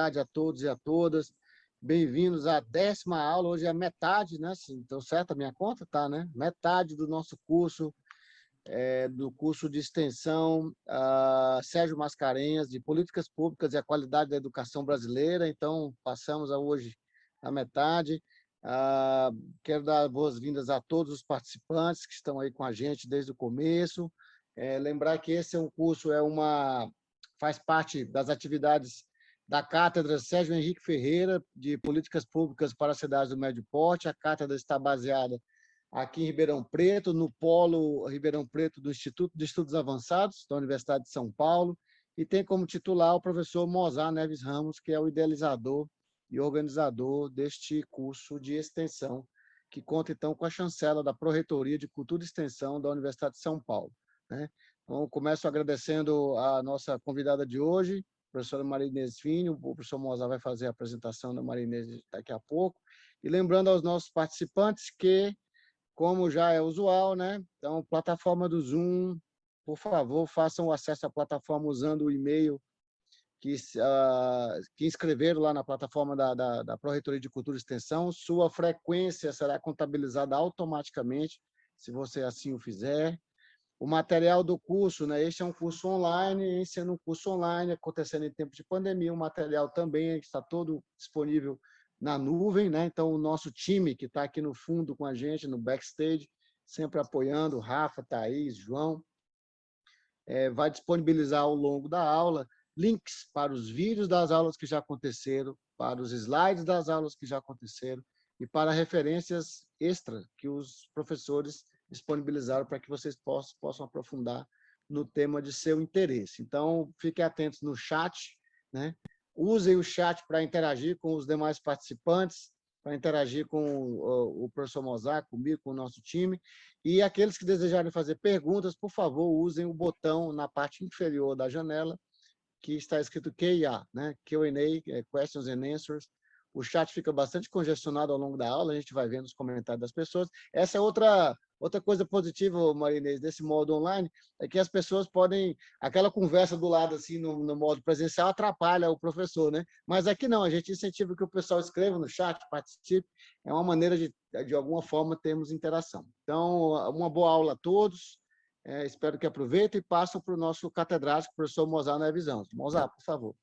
tarde a todos e a todas. Bem-vindos à 10ª aula. Hoje é metade, né? Se estou certo a minha conta, tá, né? Metade do nosso curso, do curso de extensão Sérgio Mascarenhas, de Políticas Públicas e a Qualidade da Educação Brasileira. Então, passamos hoje a metade. Quero dar boas-vindas a todos os participantes que estão aí com a gente desde o começo. Lembrar que esse é um curso, faz parte das atividades da Cátedra Sérgio Henrique Ferreira, de Políticas Públicas para as Cidades do Médio Porte. A cátedra está baseada aqui em Ribeirão Preto, no Polo Ribeirão Preto do Instituto de Estudos Avançados, da Universidade de São Paulo, e tem como titular o professor Mozar Neves Ramos, que é o idealizador e organizador deste curso de extensão, que conta, então, com a chancela da Pró-Reitoria de Cultura e Extensão da Universidade de São Paulo, né? Então, começo agradecendo a nossa convidada de hoje, a professora Maria Inês Finho. O professor Mozar vai fazer a apresentação da Maria Inês daqui a pouco. E lembrando aos nossos participantes que, como já é usual, né? Então, plataforma do Zoom, por favor, façam o acesso à plataforma usando o e-mail que inscreveram lá na plataforma da Pró-Reitoria de Cultura e Extensão. Sua frequência será contabilizada automaticamente, se você assim o fizer. O material do curso, né? Este é um curso online, sendo um curso online, acontecendo em tempo de pandemia, o material também está todo disponível na nuvem, né? Então, o nosso time, que está aqui no fundo com a gente, no backstage, sempre apoiando, Rafa, Thaís, João, vai disponibilizar ao longo da aula links para os vídeos das aulas que já aconteceram, para os slides das aulas que já aconteceram e para referências extras que os professores disponibilizaram para que vocês possam aprofundar no tema de seu interesse. Então, fiquem atentos no chat, né? Usem o chat para interagir com os demais participantes, para interagir com o professor Mozar, comigo, com o nosso time. E aqueles que desejarem fazer perguntas, por favor, usem o botão na parte inferior da janela, que está escrito Q&A, né? Q&A, Questions and Answers. O chat fica bastante congestionado ao longo da aula, a gente vai vendo os comentários das pessoas. Essa é outra coisa positiva, Maria Inês, desse modo online, é que as pessoas podem... Aquela conversa do lado, assim, no modo presencial, atrapalha o professor, né? Mas aqui não, a gente incentiva que o pessoal escreva no chat, participe. É uma maneira de alguma forma, termos interação. Então, uma boa aula a todos. Espero que aproveitem e passem para o nosso catedrático, professor Mozar Neves Ramos. Mozar, por favor.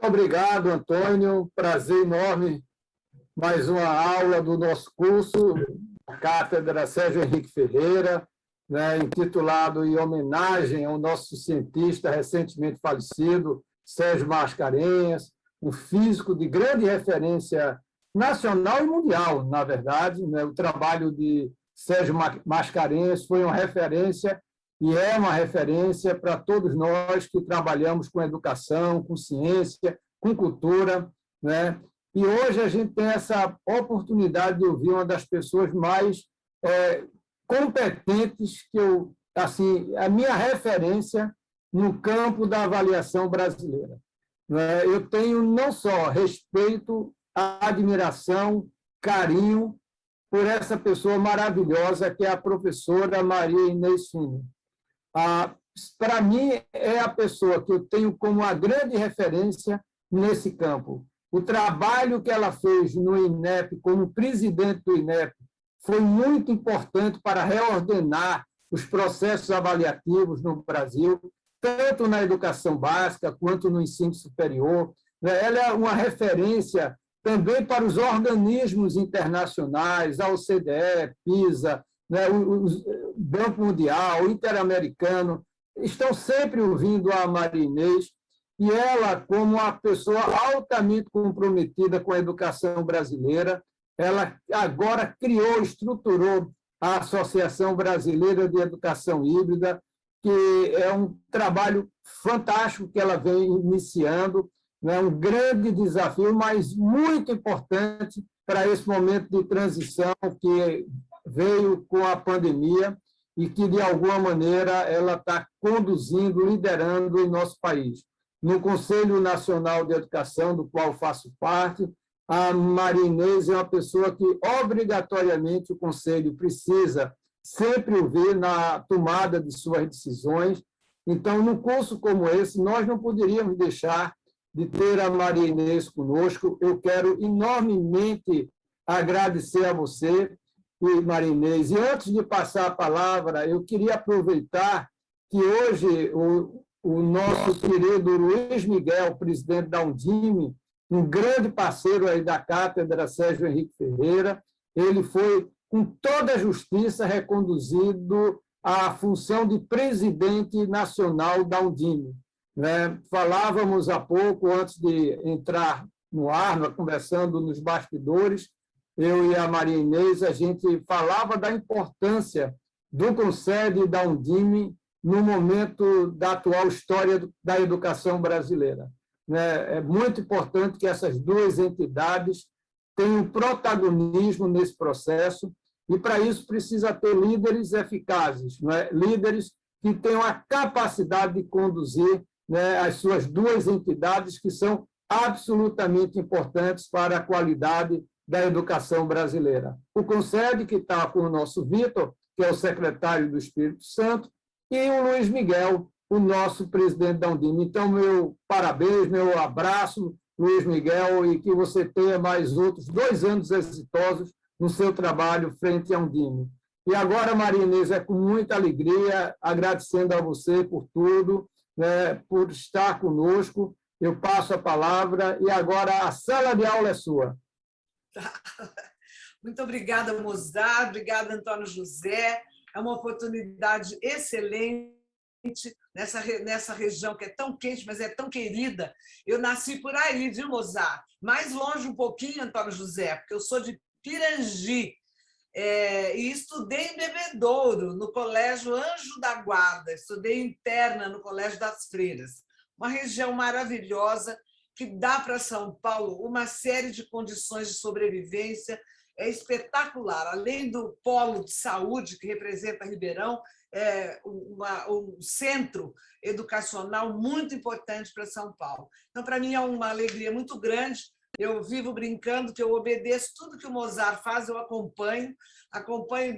Obrigado, Antônio. Prazer enorme. Mais uma aula do nosso curso, Cátedra Sérgio Henrique Ferreira, né, intitulado em homenagem ao nosso cientista recentemente falecido, Sérgio Mascarenhas, um físico de grande referência nacional e mundial, na verdade, né? O trabalho de Sérgio Mascarenhas foi uma referência e é uma referência para todos nós que trabalhamos com educação, com ciência, com cultura, né? E hoje a gente tem essa oportunidade de ouvir uma das pessoas mais competentes que a minha referência no campo da avaliação brasileira, né? Eu tenho não só respeito, admiração, carinho por essa pessoa maravilhosa que é a professora Maria Inês Finho. Para mim, é a pessoa que eu tenho como uma grande referência nesse campo. O trabalho que ela fez no INEP, como presidente do INEP, foi muito importante para reordenar os processos avaliativos no Brasil, tanto na educação básica quanto no ensino superior. Ela é uma referência também para os organismos internacionais, a OCDE, PISA, né, o Banco Mundial, o Interamericano, estão sempre ouvindo a Maria Inês, e ela, como uma pessoa altamente comprometida com a educação brasileira, ela agora criou, estruturou a Associação Brasileira de Educação Híbrida, que é um trabalho fantástico que ela vem iniciando, né, um grande desafio, mas muito importante para esse momento de transição que veio com a pandemia e que, de alguma maneira, ela está conduzindo, liderando em nosso país. No Conselho Nacional de Educação, do qual faço parte, a Maria Inês é uma pessoa que, obrigatoriamente, o Conselho precisa sempre ouvir na tomada de suas decisões, Então, num curso como esse, nós não poderíamos deixar de ter a Maria Inês conosco. Eu quero enormemente agradecer a você, Maria Inês. E antes de passar a palavra, eu queria aproveitar que hoje o nosso querido Luiz Miguel, presidente da Undime, um grande parceiro aí da cátedra Sérgio Henrique Ferreira, ele foi, com toda a justiça, reconduzido à função de presidente nacional da Undime. Falávamos há pouco, antes de entrar no ar, conversando nos bastidores, eu e a Maria Inês, a gente falava da importância do Conselho e da Undime no momento da atual história da educação brasileira. É muito importante que essas duas entidades tenham protagonismo nesse processo, e, para isso, precisa ter líderes eficazes, líderes que tenham a capacidade de conduzir as suas duas entidades, que são absolutamente importantes para a qualidade da educação brasileira. O Conselho, que está com o nosso Vitor, que é o secretário do Espírito Santo, e o Luiz Miguel, o nosso presidente da Undime. Então, meu parabéns, meu abraço, Luiz Miguel, e que você tenha mais outros 2 anos exitosos no seu trabalho frente à Undime. E agora, Maria Inês, é com muita alegria, agradecendo a você por tudo, por estar conosco. Eu passo a palavra e agora a sala de aula é sua. Muito obrigada, Mozart, obrigada, Antônio José. É uma oportunidade excelente nessa região que é tão quente, mas é tão querida. Eu nasci por aí, viu, Mozart? Mais longe um pouquinho, Antônio José, porque eu sou de Pirangi, e estudei em Bebedouro, no Colégio Anjo da Guarda, estudei interna no Colégio das Freiras. Uma região maravilhosa que dá para São Paulo uma série de condições de sobrevivência. É espetacular, além do polo de saúde que representa Ribeirão, um centro educacional muito importante para São Paulo. Então, para mim, é uma alegria muito grande. Eu vivo brincando que eu obedeço tudo que o Mozart faz, eu acompanho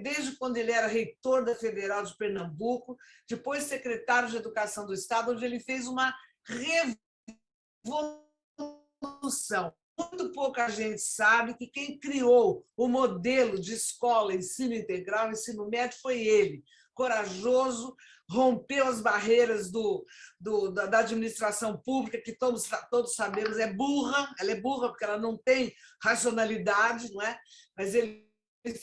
desde quando ele era reitor da Federal de Pernambuco, depois secretário de Educação do Estado, onde ele fez uma revolução. Muito pouca gente sabe que quem criou o modelo de escola, ensino integral, ensino médio, foi ele. Corajoso, rompeu as barreiras da administração pública, que todos sabemos é burra, ela é burra porque ela não tem racionalidade, não é? Mas ele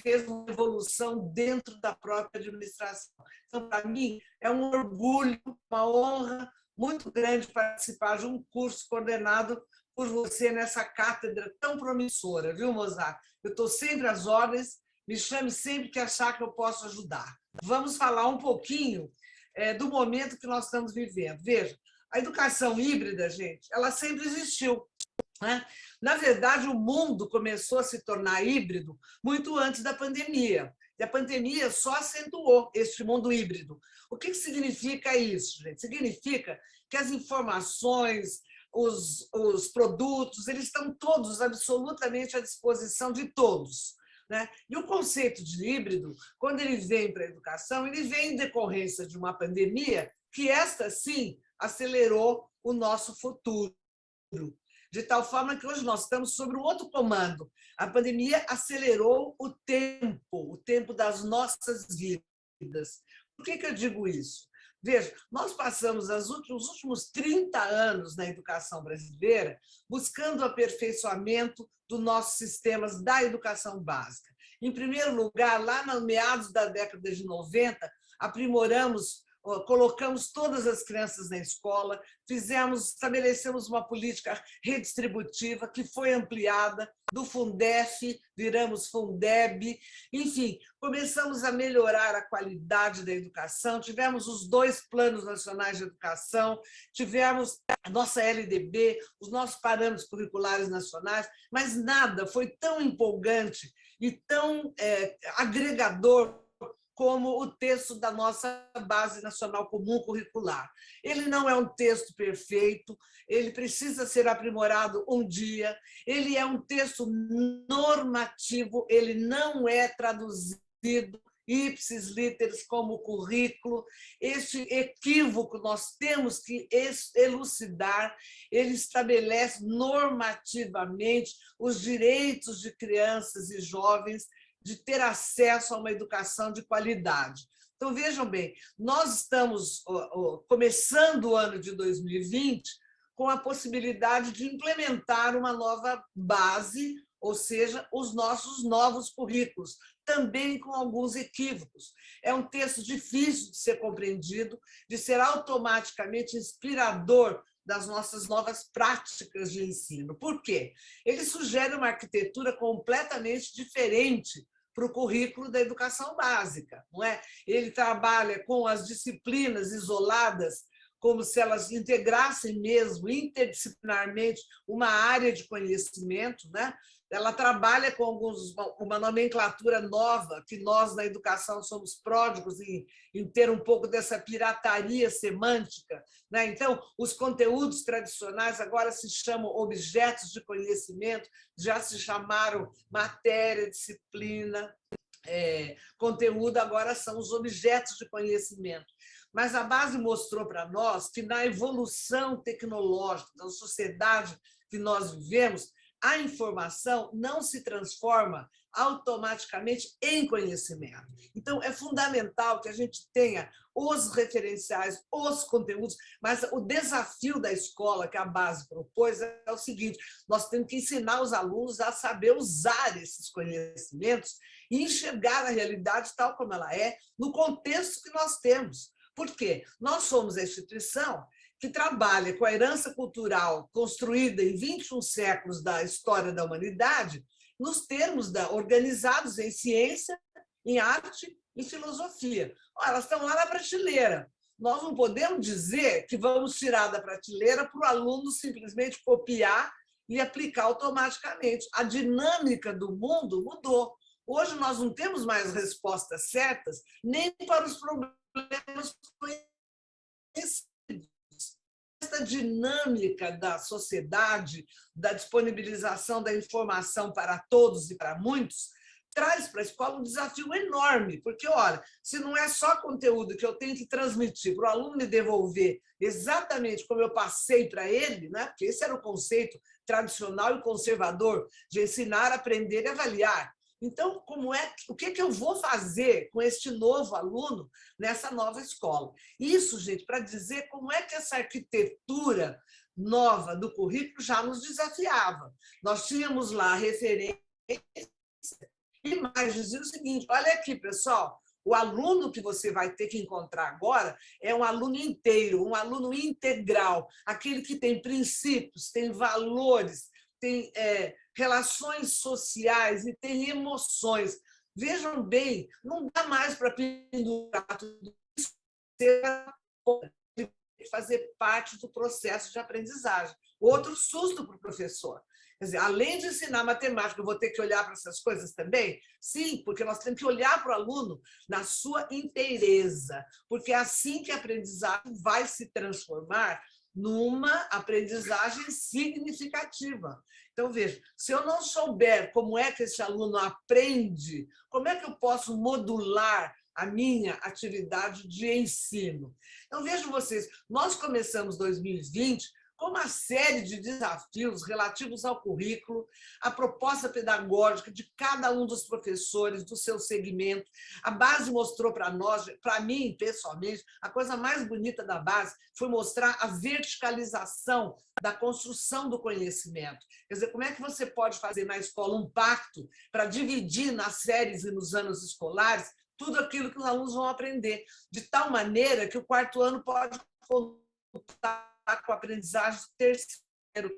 fez uma evolução dentro da própria administração. Então, para mim, é um orgulho, uma honra muito grande participar de um curso coordenado por você nessa cátedra tão promissora, viu, Mozart? Eu estou sempre às ordens, me chame sempre que achar que eu posso ajudar. Vamos falar um pouquinho do momento que nós estamos vivendo. Veja, a educação híbrida, gente, ela sempre existiu, né? Na verdade, o mundo começou a se tornar híbrido muito antes da pandemia. E a pandemia só acentuou este mundo híbrido. O que significa isso, gente? Significa que as informações, os produtos, eles estão todos absolutamente à disposição de todos, né? E o conceito de híbrido, quando ele vem para a educação, ele vem em decorrência de uma pandemia que, esta sim, acelerou o nosso futuro. De tal forma que hoje nós estamos sob um outro comando. A pandemia acelerou o tempo das nossas vidas. Por que eu digo isso? Veja, nós passamos os últimos 30 anos na educação brasileira buscando o aperfeiçoamento dos nossos sistemas da educação básica. Em primeiro lugar, lá no meados da década de 90, aprimoramos, colocamos todas as crianças na escola, estabelecemos uma política redistributiva que foi ampliada, do Fundef, viramos Fundeb, enfim, começamos a melhorar a qualidade da educação, tivemos os 2 planos nacionais de educação, tivemos a nossa LDB, os nossos parâmetros curriculares nacionais, mas nada foi tão empolgante e tão agregador como o texto da nossa Base Nacional Comum Curricular. Ele não é um texto perfeito, ele precisa ser aprimorado um dia, ele é um texto normativo, ele não é traduzido ipsis literis como currículo. Este equívoco nós temos que elucidar. Ele estabelece normativamente os direitos de crianças e jovens de ter acesso a uma educação de qualidade. Então, vejam bem, nós estamos começando o ano de 2020 com a possibilidade de implementar uma nova base, ou seja, os nossos novos currículos, também com alguns equívocos. É um texto difícil de ser compreendido, de ser automaticamente inspirador das nossas novas práticas de ensino. Por quê? Ele sugere uma arquitetura completamente diferente para o currículo da educação básica, não é? Ele trabalha com as disciplinas isoladas, como se elas integrassem mesmo interdisciplinarmente uma área de conhecimento, né? Ela trabalha com uma nomenclatura nova, que nós, na educação, somos pródigos em ter um pouco dessa pirataria semântica, né? Então, os conteúdos tradicionais agora se chamam objetos de conhecimento, já se chamaram matéria, disciplina, conteúdo, agora são os objetos de conhecimento. Mas a base mostrou para nós que, na evolução tecnológica da sociedade que nós vivemos, a informação não se transforma automaticamente em conhecimento. Então, é fundamental que a gente tenha os referenciais, os conteúdos, mas o desafio da escola que a base propôs é o seguinte: nós temos que ensinar os alunos a saber usar esses conhecimentos e enxergar a realidade tal como ela é, no contexto que nós temos. Por quê? Nós somos a instituição que trabalha com a herança cultural construída em 21 séculos da história da humanidade, nos termos organizados em ciência, em arte e filosofia. Elas estão lá na prateleira. Nós não podemos dizer que vamos tirar da prateleira para o aluno simplesmente copiar e aplicar automaticamente. A dinâmica do mundo mudou. Hoje nós não temos mais respostas certas nem para os problemas conhecidos. Essa dinâmica da sociedade, da disponibilização da informação para todos e para muitos, traz para a escola um desafio enorme, porque, olha, se não é só conteúdo que eu tenho que transmitir para o aluno me devolver exatamente como eu passei para ele, né? Porque esse era o conceito tradicional e conservador de ensinar, aprender e avaliar. Então, o que eu vou fazer com este novo aluno nessa nova escola? Isso, gente, para dizer como é que essa arquitetura nova do currículo já nos desafiava. Nós tínhamos lá referência e mais dizia o seguinte: olha aqui, pessoal, o aluno que você vai ter que encontrar agora é um aluno inteiro, um aluno integral, aquele que tem princípios, tem valores, tem relações sociais e tem emoções. Vejam bem, não dá mais para pendurar tudo isso, tem que fazer parte do processo de aprendizagem. Outro susto para o professor. Quer dizer, além de ensinar matemática, eu vou ter que olhar para essas coisas também? Sim, porque nós temos que olhar para o aluno na sua inteireza, porque é assim que a aprendizagem vai se transformar numa aprendizagem significativa. Então, veja, se eu não souber como é que esse aluno aprende, como é que eu posso modular a minha atividade de ensino? Então, vejam vocês, nós começamos 2020 com uma série de desafios relativos ao currículo, à proposta pedagógica de cada um dos professores, do seu segmento. A base mostrou para nós, para mim, pessoalmente, a coisa mais bonita da base foi mostrar a verticalização da construção do conhecimento. Quer dizer, como é que você pode fazer na escola um pacto para dividir nas séries e nos anos escolares tudo aquilo que os alunos vão aprender, de tal maneira que o quarto ano pode contar com a aprendizagem do terceiro,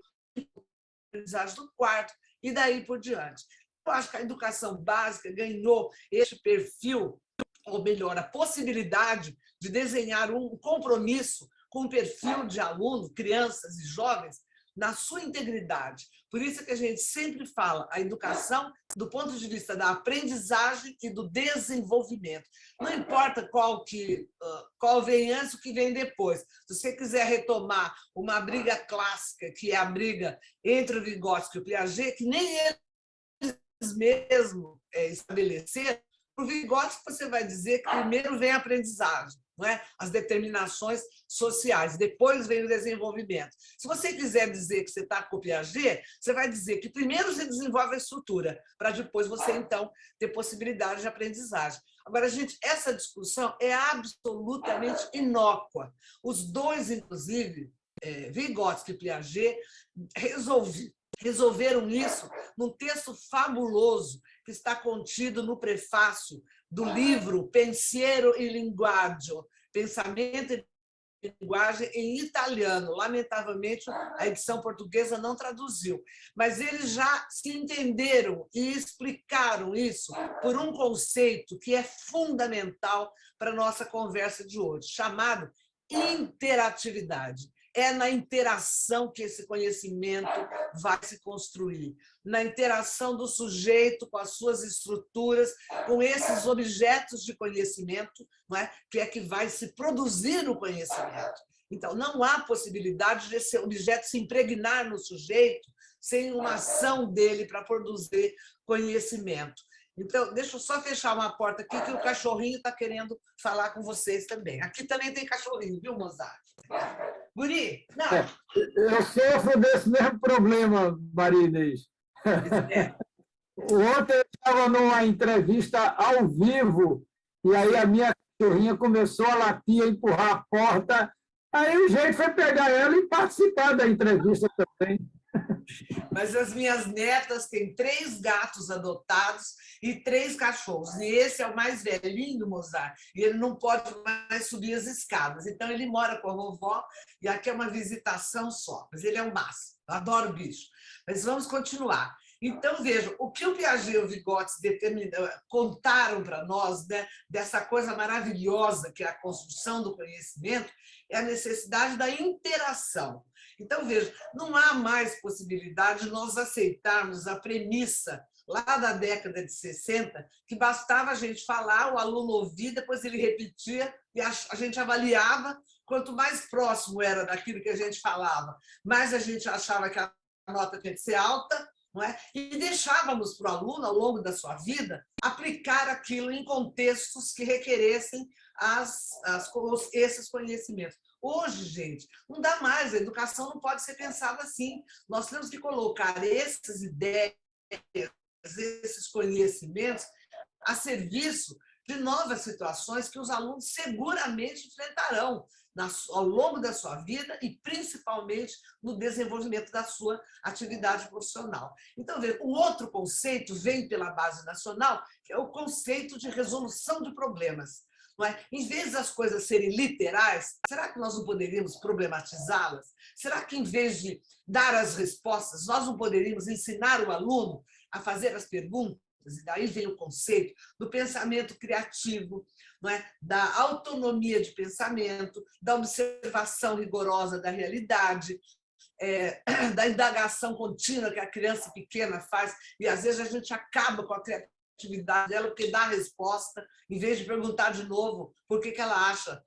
aprendizagem do quarto, e daí por diante. Eu acho que a educação básica ganhou este perfil, ou melhor, a possibilidade de desenhar um compromisso com o perfil de aluno, crianças e jovens, na sua integridade. Por isso que a gente sempre fala a educação do ponto de vista da aprendizagem e do desenvolvimento. Não importa qual vem antes, o que vem depois. Se você quiser retomar uma briga clássica, que é a briga entre o Vygotsky e o Piaget, que nem eles mesmos estabeleceram, Para o Vygotsky, você vai dizer que primeiro vem a aprendizagem, não é? As determinações sociais, depois vem o desenvolvimento. Se você quiser dizer que você está com o Piaget, você vai dizer que primeiro você desenvolve a estrutura, para depois você, então, ter possibilidade de aprendizagem. Agora, gente, essa discussão é absolutamente inócua. Os dois, inclusive, Vygotsky e Piaget, resolveram isso num texto fabuloso que está contido no prefácio do livro Pensiero e Linguaggio, Pensamento e Linguagem em italiano. Lamentavelmente, a edição portuguesa não traduziu, mas eles já se entenderam e explicaram isso por um conceito que é fundamental para a nossa conversa de hoje, chamado interatividade. É na interação que esse conhecimento vai se construir, na interação do sujeito com as suas estruturas, com esses objetos de conhecimento, não é? Que é que vai se produzir o conhecimento. Então, não há possibilidade de esse objeto se impregnar no sujeito sem uma ação dele para produzir conhecimento. Então, deixa eu só fechar uma porta aqui, que o cachorrinho está querendo falar com vocês também. Aqui também tem cachorrinho, viu, Mozart? Guri, não. Eu sofro desse mesmo problema, Maria Inês. Ontem eu estava numa entrevista ao vivo, e aí a minha cachorrinha começou a latir, a empurrar a porta. Aí o jeito foi pegar ela e participar da entrevista também. Mas as minhas netas têm 3 gatos adotados e 3 cachorros. E esse é o mais velhinho, Mozart, e ele não pode mais subir as escadas. Então, ele mora com a vovó e aqui é uma visitação só. Mas ele é um máximo, eu adoro bicho. Mas vamos continuar. Então, vejam, o que o Piaget e o Vygotsky contaram para nós, né, dessa coisa maravilhosa que é a construção do conhecimento, é a necessidade da interação. Então, veja, não há mais possibilidade de nós aceitarmos a premissa lá da década de 60, que bastava a gente falar, o aluno ouvia, depois ele repetia e a gente avaliava. Quanto mais próximo era daquilo que a gente falava, mais a gente achava que a nota tinha que ser alta, não é? E deixávamos para o aluno, ao longo da sua vida, aplicar aquilo em contextos que requeressem esses conhecimentos. Hoje, gente, não dá mais, a educação não pode ser pensada assim. Nós temos que colocar essas ideias, esses conhecimentos a serviço de novas situações que os alunos seguramente enfrentarão ao longo da sua vida e, principalmente, no desenvolvimento da sua atividade profissional. Então, o outro conceito vem pela Base Nacional, que é o conceito de resolução de problemas. Não é? Em vez das coisas serem literais, será que nós não poderíamos problematizá-las? Será que, em vez de dar as respostas, nós não poderíamos ensinar o aluno a fazer as perguntas? E daí vem o conceito do pensamento criativo, não é? Da autonomia de pensamento, da observação rigorosa da realidade, da indagação contínua que a criança pequena faz, e às vezes a gente acaba com a criatividade dela porque dá a resposta, em vez de perguntar de novo por que ela acha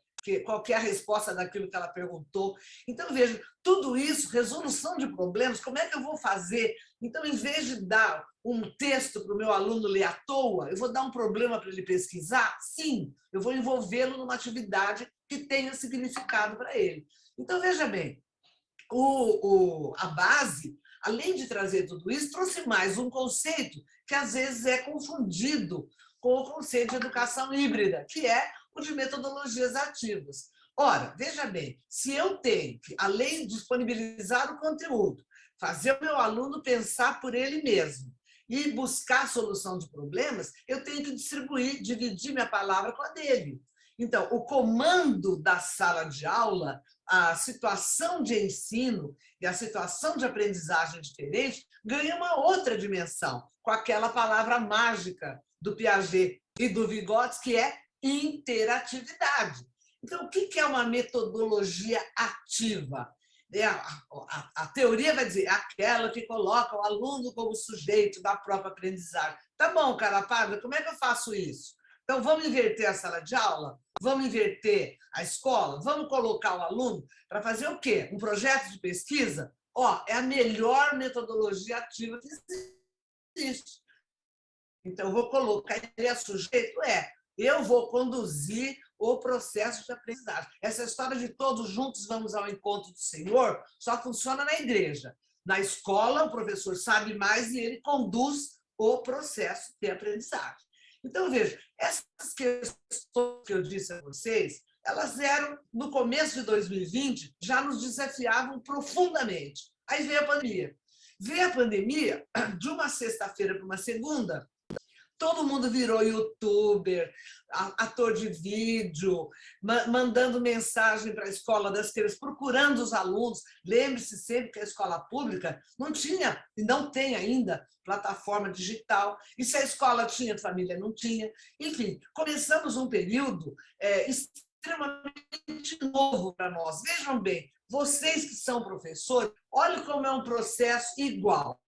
qual que é a resposta daquilo que ela perguntou. Então, veja, tudo isso, resolução de problemas, como é que eu vou fazer? Então, em vez de dar um texto para o meu aluno ler à toa, eu vou dar um problema para ele pesquisar? Sim, eu vou envolvê-lo numa atividade que tenha significado para ele. Então, veja bem, a base, além de trazer tudo isso, trouxe mais um conceito que às vezes é confundido com o conceito de educação híbrida, que é o de metodologias ativas. Ora, veja bem, se eu tenho que, além de disponibilizar o conteúdo, fazer o meu aluno pensar por ele mesmo e buscar solução de problemas, eu tenho que dividir minha palavra com a dele. Então, o comando da sala de aula, a situação de ensino e a situação de aprendizagem diferente ganha uma outra dimensão, com aquela palavra mágica do Piaget e do Vygotsky, que é interatividade. Então, o que é uma metodologia ativa? A teoria vai dizer aquela que coloca o aluno como sujeito da própria aprendizagem. Tá bom, cara padre, como é que eu faço isso? Então, vamos inverter a sala de aula? Vamos inverter a escola? Vamos colocar o aluno para fazer o quê? Um projeto de pesquisa? É a melhor metodologia ativa que existe. Então, eu vou colocar, ele é sujeito? Eu vou conduzir o processo de aprendizagem. Essa história de todos juntos vamos ao encontro do Senhor só funciona na igreja. Na escola, o professor sabe mais e ele conduz o processo de aprendizagem. Então, veja, essas questões que eu disse a vocês, elas eram, no começo de 2020, já nos desafiavam profundamente. Aí veio a pandemia. Veio a pandemia, de uma sexta-feira para uma segunda, todo mundo virou youtuber, ator de vídeo, mandando mensagem para a escola das crianças, procurando os alunos. Lembre-se sempre que a escola pública não tinha, e não tem ainda, plataforma digital. E se a escola tinha, a família não tinha. Enfim, começamos um período extremamente novo para nós. Vejam bem, vocês que são professores, olhem como é um processo igual.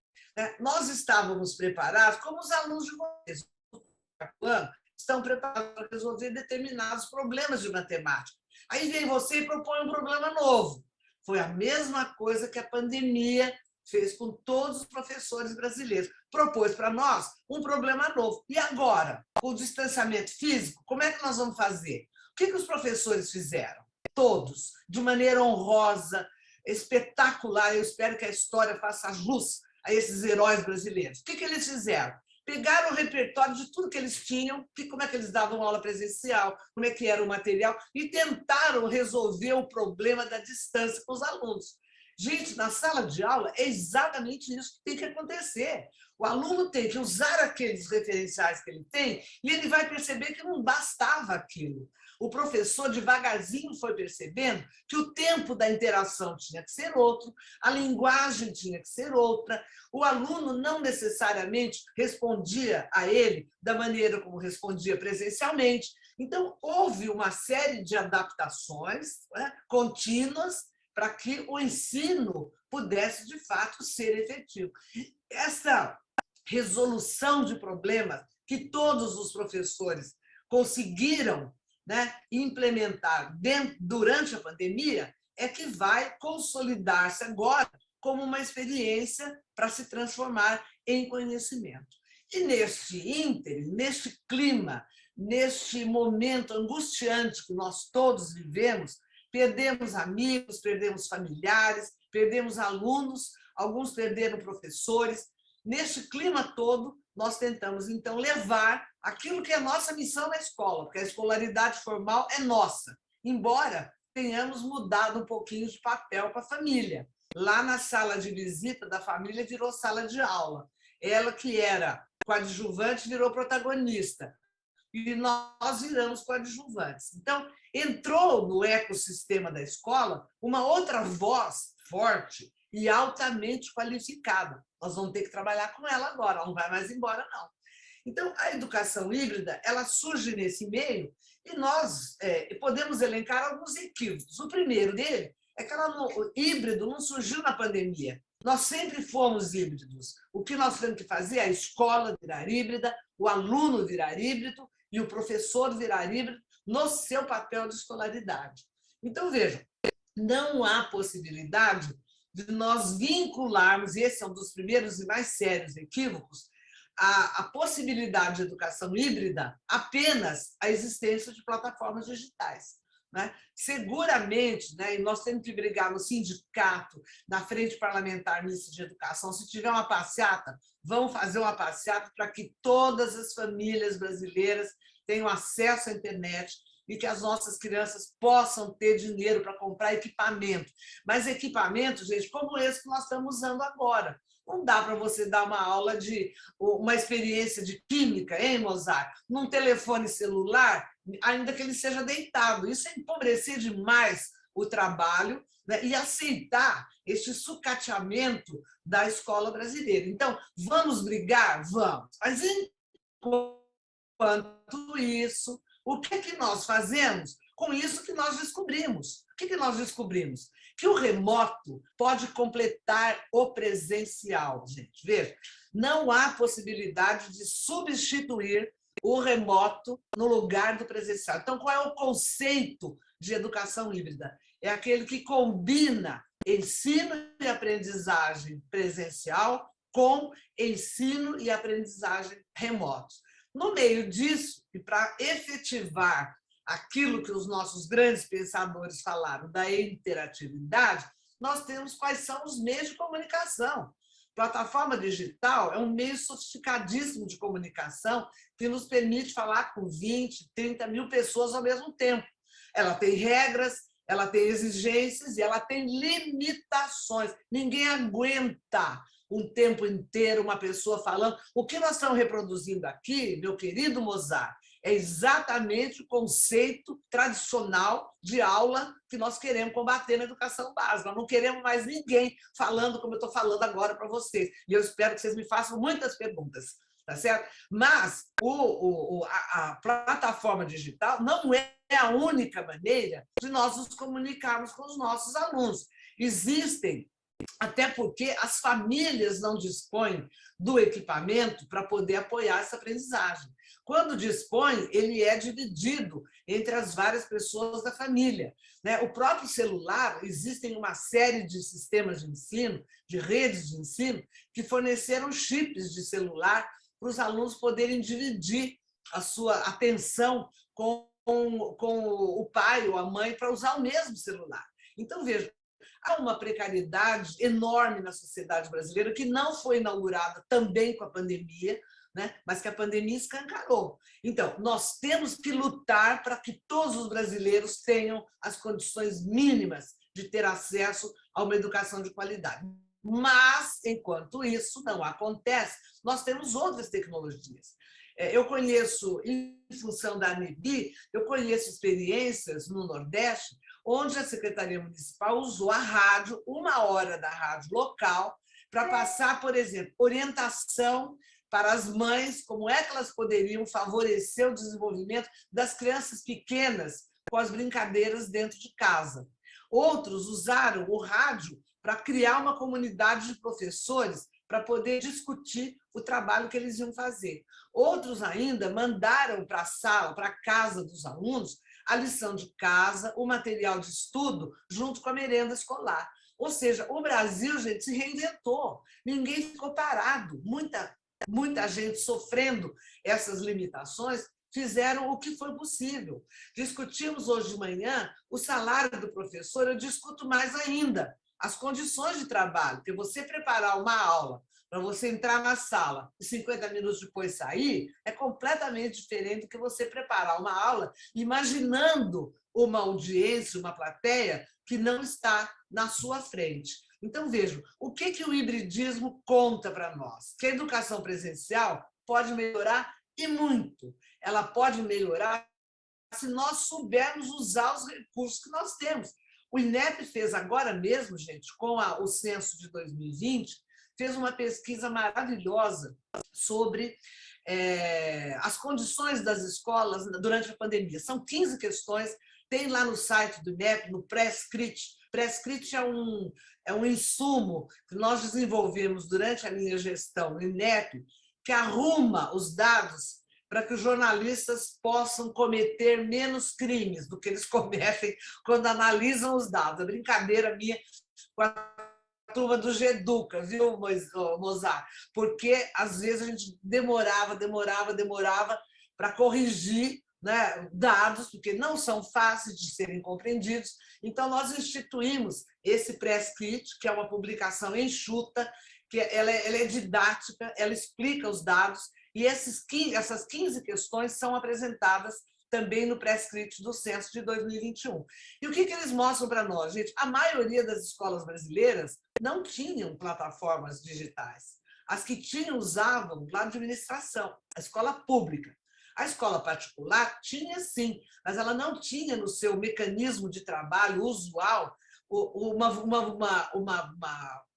Nós estávamos preparados, como os alunos de vocês estão preparados para resolver determinados problemas de matemática. Aí vem você e propõe um problema novo. Foi a mesma coisa que a pandemia fez com todos os professores brasileiros. Propôs para nós um problema novo. E agora, com o distanciamento físico, como é que nós vamos fazer? O que os professores fizeram? Todos, de maneira honrosa, espetacular. Eu espero que a história faça jus a esses heróis brasileiros. O que eles fizeram? Pegaram o repertório de tudo que eles tinham, como é que eles davam aula presencial, como é que era o material, e tentaram resolver o problema da distância com os alunos. Gente, na sala de aula é exatamente isso que tem que acontecer. O aluno tem que usar aqueles referenciais que ele tem e ele vai perceber que não bastava aquilo. O professor, devagarzinho, foi percebendo que o tempo da interação tinha que ser outro, a linguagem tinha que ser outra, o aluno não necessariamente respondia a ele da maneira como respondia presencialmente. Então, houve uma série de adaptações, contínuas para que o ensino pudesse, de fato, ser efetivo. Essa resolução de problemas que todos os professores conseguiram implementar durante a pandemia é que vai consolidar-se agora como uma experiência para se transformar em conhecimento. E neste ínterim, neste clima, neste momento angustiante que nós todos vivemos, perdemos amigos, perdemos familiares, perdemos alunos, alguns perderam professores. Neste clima todo, nós tentamos, então, levar aquilo que é nossa missão na escola, porque a escolaridade formal é nossa, embora tenhamos mudado um pouquinho de papel para a família. Lá na sala de visita da família virou sala de aula. Ela, que era coadjuvante, virou protagonista. E nós viramos coadjuvantes. Então, entrou no ecossistema da escola uma outra voz forte e altamente qualificada. Nós vamos ter que trabalhar com ela agora, ela não vai mais embora, não. Então, a educação híbrida, ela surge nesse meio e nós podemos elencar alguns equívocos. O primeiro dele é que o híbrido não surgiu na pandemia. Nós sempre fomos híbridos. O que nós temos que fazer é a escola virar híbrida, o aluno virar híbrido e o professor virar híbrido no seu papel de escolaridade. Então, vejam, não há possibilidade de nós vincularmos, e esse é um dos primeiros e mais sérios equívocos, a possibilidade de educação híbrida apenas à existência de plataformas digitais. Seguramente, e nós temos que brigar no sindicato, na frente parlamentar mista de educação, se tiver uma passeata, vamos fazer uma passeata para que todas as famílias brasileiras tenham acesso à internet e que as nossas crianças possam ter dinheiro para comprar equipamento. Mas equipamento, gente, como esse que nós estamos usando agora. Não dá para você dar uma aula de uma experiência de química, hein, Mozart? Num telefone celular, ainda que ele seja deitado. Isso é empobrecer demais o trabalho e aceitar este sucateamento da escola brasileira. Então, vamos brigar? Vamos. Mas, enquanto isso, o que nós fazemos com isso que nós descobrimos? O que nós descobrimos? Que o remoto pode completar o presencial, gente. Veja, não há possibilidade de substituir o remoto no lugar do presencial. Então, qual é o conceito de educação híbrida? É aquele que combina ensino e aprendizagem presencial com ensino e aprendizagem remotos. No meio disso, e para efetivar aquilo que os nossos grandes pensadores falaram da interatividade, nós temos quais são os meios de comunicação. Plataforma digital é um meio sofisticadíssimo de comunicação que nos permite falar com 20, 30 mil pessoas ao mesmo tempo. Ela tem regras, ela tem exigências e ela tem limitações. Ninguém aguenta um tempo inteiro uma pessoa falando. O que nós estamos reproduzindo aqui, meu querido Mozart, é exatamente o conceito tradicional de aula que nós queremos combater na educação básica. Nós não queremos mais ninguém falando como eu estou falando agora para vocês. E eu espero que vocês me façam muitas perguntas, tá certo? Mas a plataforma digital não é a única maneira de nós nos comunicarmos com os nossos alunos. Existem, até porque as famílias não dispõem do equipamento para poder apoiar essa aprendizagem. Quando dispõe, ele é dividido entre as várias pessoas da família. O próprio celular, existem uma série de sistemas de ensino, de redes de ensino, que forneceram chips de celular para os alunos poderem dividir a sua atenção com o pai ou a mãe para usar o mesmo celular. Então, veja, há uma precariedade enorme na sociedade brasileira que não foi inaugurada também com a pandemia, mas que a pandemia escancarou. Então, nós temos que lutar para que todos os brasileiros tenham as condições mínimas de ter acesso a uma educação de qualidade. Mas, enquanto isso não acontece, nós temos outras tecnologias. Eu conheço, em função da ANEBI, eu conheço experiências no Nordeste, onde a Secretaria Municipal usou a rádio, 1 hora da rádio local, para passar, por exemplo, orientação para as mães, como é que elas poderiam favorecer o desenvolvimento das crianças pequenas com as brincadeiras dentro de casa. Outros usaram o rádio para criar uma comunidade de professores para poder discutir o trabalho que eles iam fazer. Outros ainda mandaram para a sala, para a casa dos alunos, a lição de casa, o material de estudo, junto com a merenda escolar. Ou seja, o Brasil, gente, se reinventou. Ninguém ficou parado. Muita gente sofrendo essas limitações fizeram o que foi possível. Discutimos hoje de manhã o salário do professor, eu discuto mais ainda as condições de trabalho, porque você preparar uma aula para você entrar na sala e 50 minutos depois sair, é completamente diferente do que você preparar uma aula imaginando uma audiência, uma plateia que não está na sua frente. Então, vejam, o que o hibridismo conta para nós? Que a educação presencial pode melhorar e muito. Ela pode melhorar se nós soubermos usar os recursos que nós temos. O INEP fez agora mesmo, gente, com o censo de 2020, fez uma pesquisa maravilhosa sobre as condições das escolas durante a pandemia. São 15 questões, tem lá no site do INEP, no Prescrit. Prescrit é um insumo que nós desenvolvemos durante a minha gestão no INEP, que arruma os dados para que os jornalistas possam cometer menos crimes do que eles cometem quando analisam os dados. A brincadeira minha com a turma do Geduca, viu, Mozart? Porque, às vezes, a gente demorava para corrigir dados, porque não são fáceis de serem compreendidos. Então, nós instituímos esse Prescrit, que é uma publicação enxuta, que ela é didática, ela explica os dados, e essas 15 questões são apresentadas também no Prescrit do censo de 2021. E o que eles mostram para nós, gente? A maioria das escolas brasileiras não tinham plataformas digitais. As que tinham usavam lá de administração, a escola pública. A escola particular tinha sim, mas ela não tinha no seu mecanismo de trabalho usual uma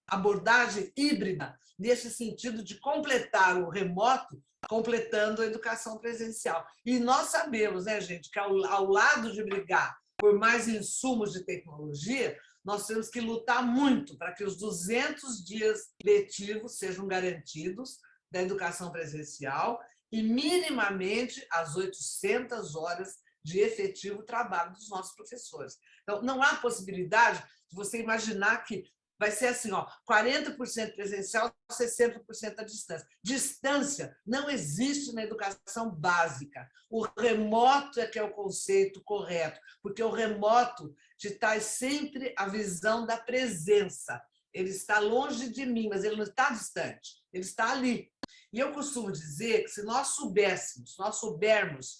abordagem híbrida nesse sentido de completar o remoto completando a educação presencial. E nós sabemos, gente, que ao lado de brigar por mais insumos de tecnologia, nós temos que lutar muito para que os 200 dias letivos sejam garantidos da educação presencial e minimamente as 800 horas de efetivo trabalho dos nossos professores. Então, não há possibilidade de você imaginar que vai ser assim, ó, 40% presencial, 60% à distância. Distância não existe na educação básica. O remoto é que é o conceito correto, porque o remoto te traz sempre a visão da presença. Ele está longe de mim, mas ele não está distante, ele está ali. E eu costumo dizer que se nós soubermos